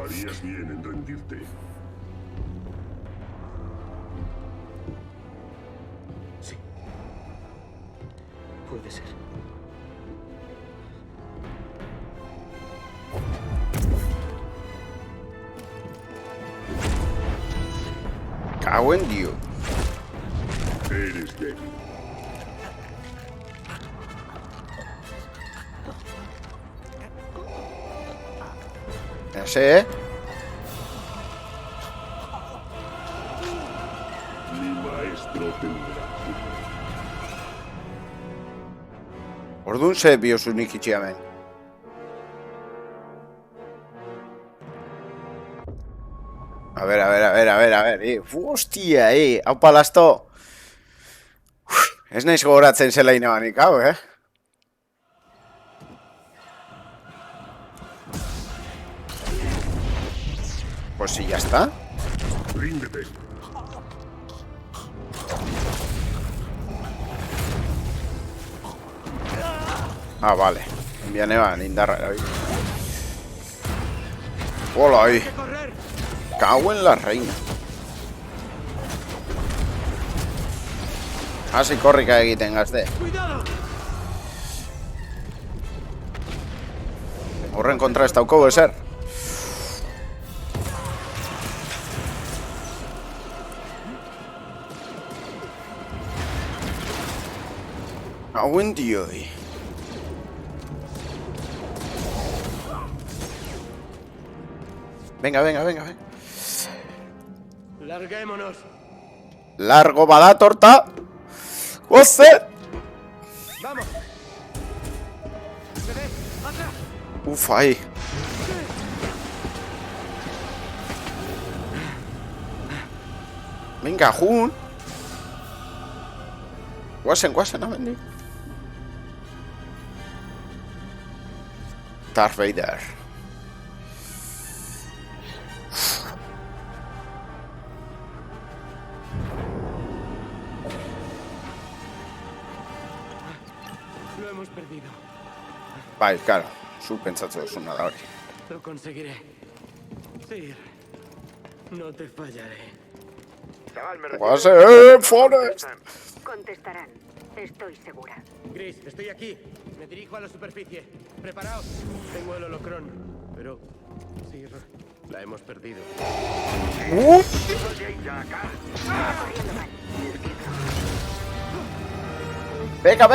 Harías bien en rendirte. Sí. Puede ser. Cago en Dios. Eres débil. Ya sé, Mi maestro tendrá. Orduan ze biozu nik itxi hemen. A ver. Hostia, hau palasto. Ez naiz gogoratzen zela inabanik, hau, Pues si ya está. Ríndete. Ah, vale. Viene va, indarra. Hola ahí. Cago en la reina. Ah, sí, corre que aquí tengas de. Horren kontra ez daukagu ezer. Hauen dioi. Venga, venga, venga, venga. Larguémonos. Largo bada torta. ¡José! Vamos. Uf, ahí. Venga, Jun. Guasen, amendi. Darth Vader. Lo hemos perdido. Bai, claro. Zu pentsatze duzuna da hori. Lo conseguiré. Sí. No te fallaré. Guasen, Forrest. Contestarán. Estoy segura. Gris, estoy aquí. Me dirijo a la superficie. Preparaos. Tengo el holocrón. Pero... sí, la hemos perdido. Venga.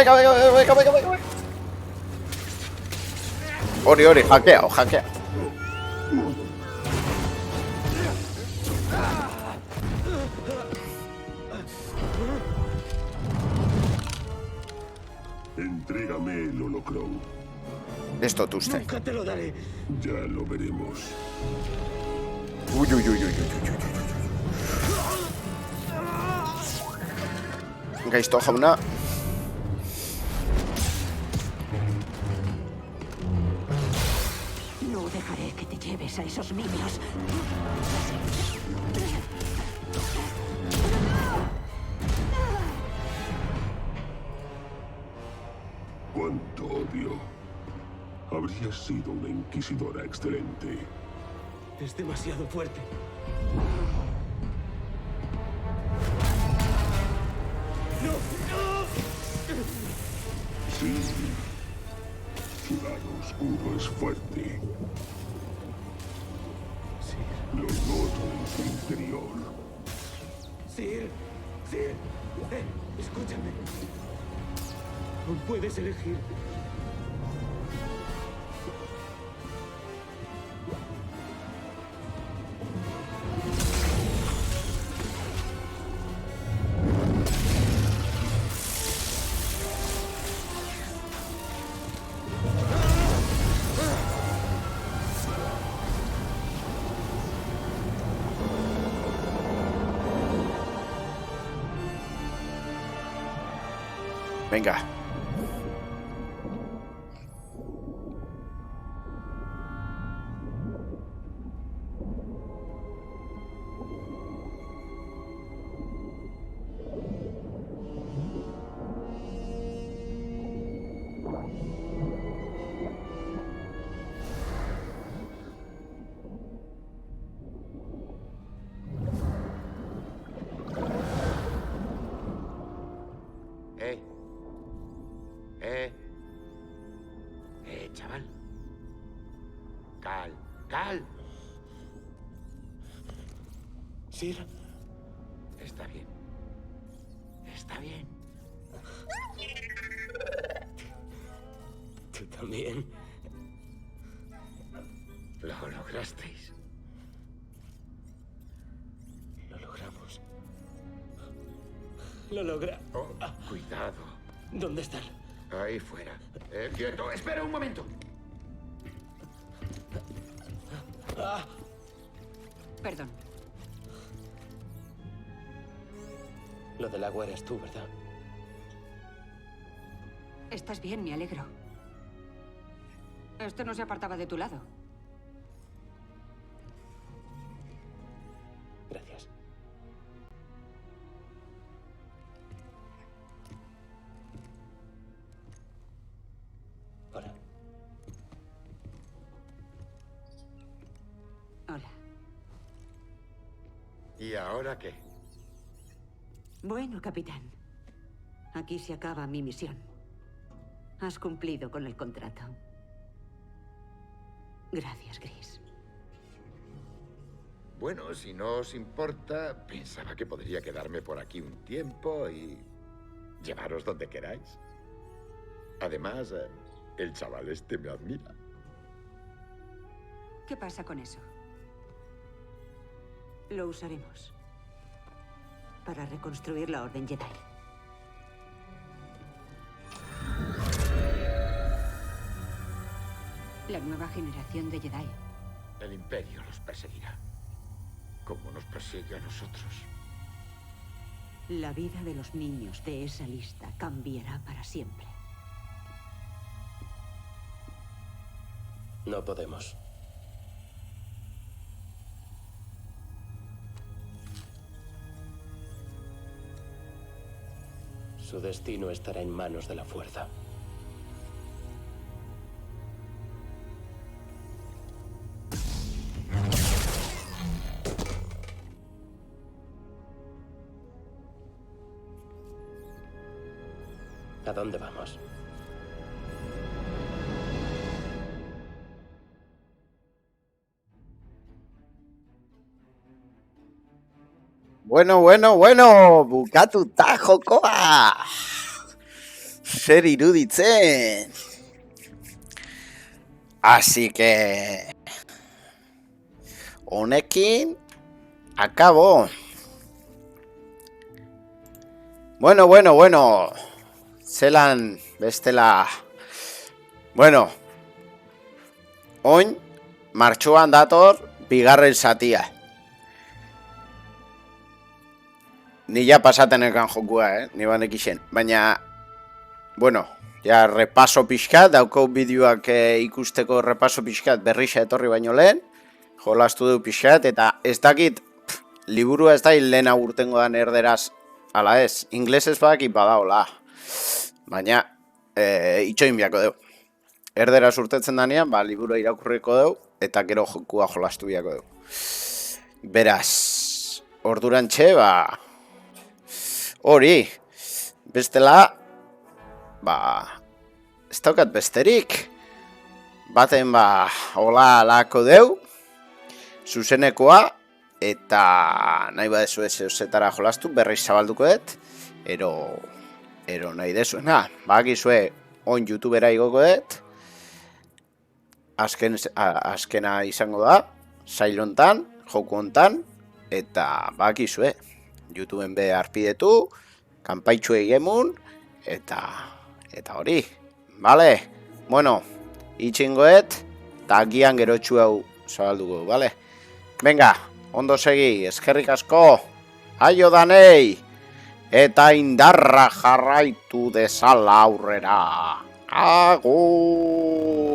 Ori, hackeado. Entrégame el holocrón. Esto tú usted. Nunca te lo daré. Ya lo veremos. Uy. Gaizto jauna. No dejaré que te lleves a esos niños. Cuánto odio. Habrías sido una inquisidora excelente. Es demasiado fuerte. ¡No! Sí. Su lado oscuro es fuerte. Sí. Lo noto en su interior. Sir. Escúchame. Aún puedes elegir. Venga. Chaval. Cal. Sir. Está bien. Tú también. Lo lograsteis. Lo logramos. Lo logra. Oh, cuidado. ¿Dónde están? Ahí fuera. Quieto. Espera un momento. Perdón. Lo del agua eres tú, ¿verdad? Estás bien, me alegro. Esto no se apartaba de tu lado. Gracias. ¿Y ahora qué? Bueno, capitán. Aquí se acaba mi misión. Has cumplido con el contrato. Gracias, Gris. Bueno, si no os importa, pensaba que podría quedarme por aquí un tiempo y llevaros donde queráis. Además, el chaval este me admira. ¿Qué pasa con eso? Lo usaremos para reconstruir la Orden Jedi. La nueva generación de Jedi. El Imperio los perseguirá, como nos persigue a nosotros. La vida de los niños de esa lista cambiará para siempre. No podemos. Su destino estará en manos de la fuerza. ¿A dónde vamos? Bueno, bukatuta jokoa! Zer iruditzen! Así que... honekin... akabo! Bueno... zelan bestela... Bueno... oin... martxoan dator... bigarren zatia. Ni ja pasaten ekan jokua, ni banek isen. Baina, bueno, ja repaso pixkat, daukau bideoak ikusteko repaso pixkat berrixa etorri baino lehen, jolastu du pixkat, eta ez dakit, liburua ez da lehena urtengo dan erderaz, ala ez, inglesez badakit badaola. Baina, itxoin biako deu. Erderaz urtetzen danean, liburua irakurriko deu, eta gero jokua jolastu biako deu. Beraz, ordurantxe, hori, bestela, ez daukat besterik. Baten, hola alako deu, zuzenekoa, eta nahi badezu zetara jolastu, berriz zabalduko dut, ero nahi dezuena. Bakizue, on youtubera igoko dut, azkena izango da, sail hontan, joku hontan, eta bakizue. YouTubeen be arpidetu, kanpaitxu egemun, eta hori, bale? Bueno, itxingoet, eta agian gerotxu hau zabalduko, bale? Venga, ondo segi, eskerrik asko, aio danei, eta indarra jarraitu dezala aurrera. Agur!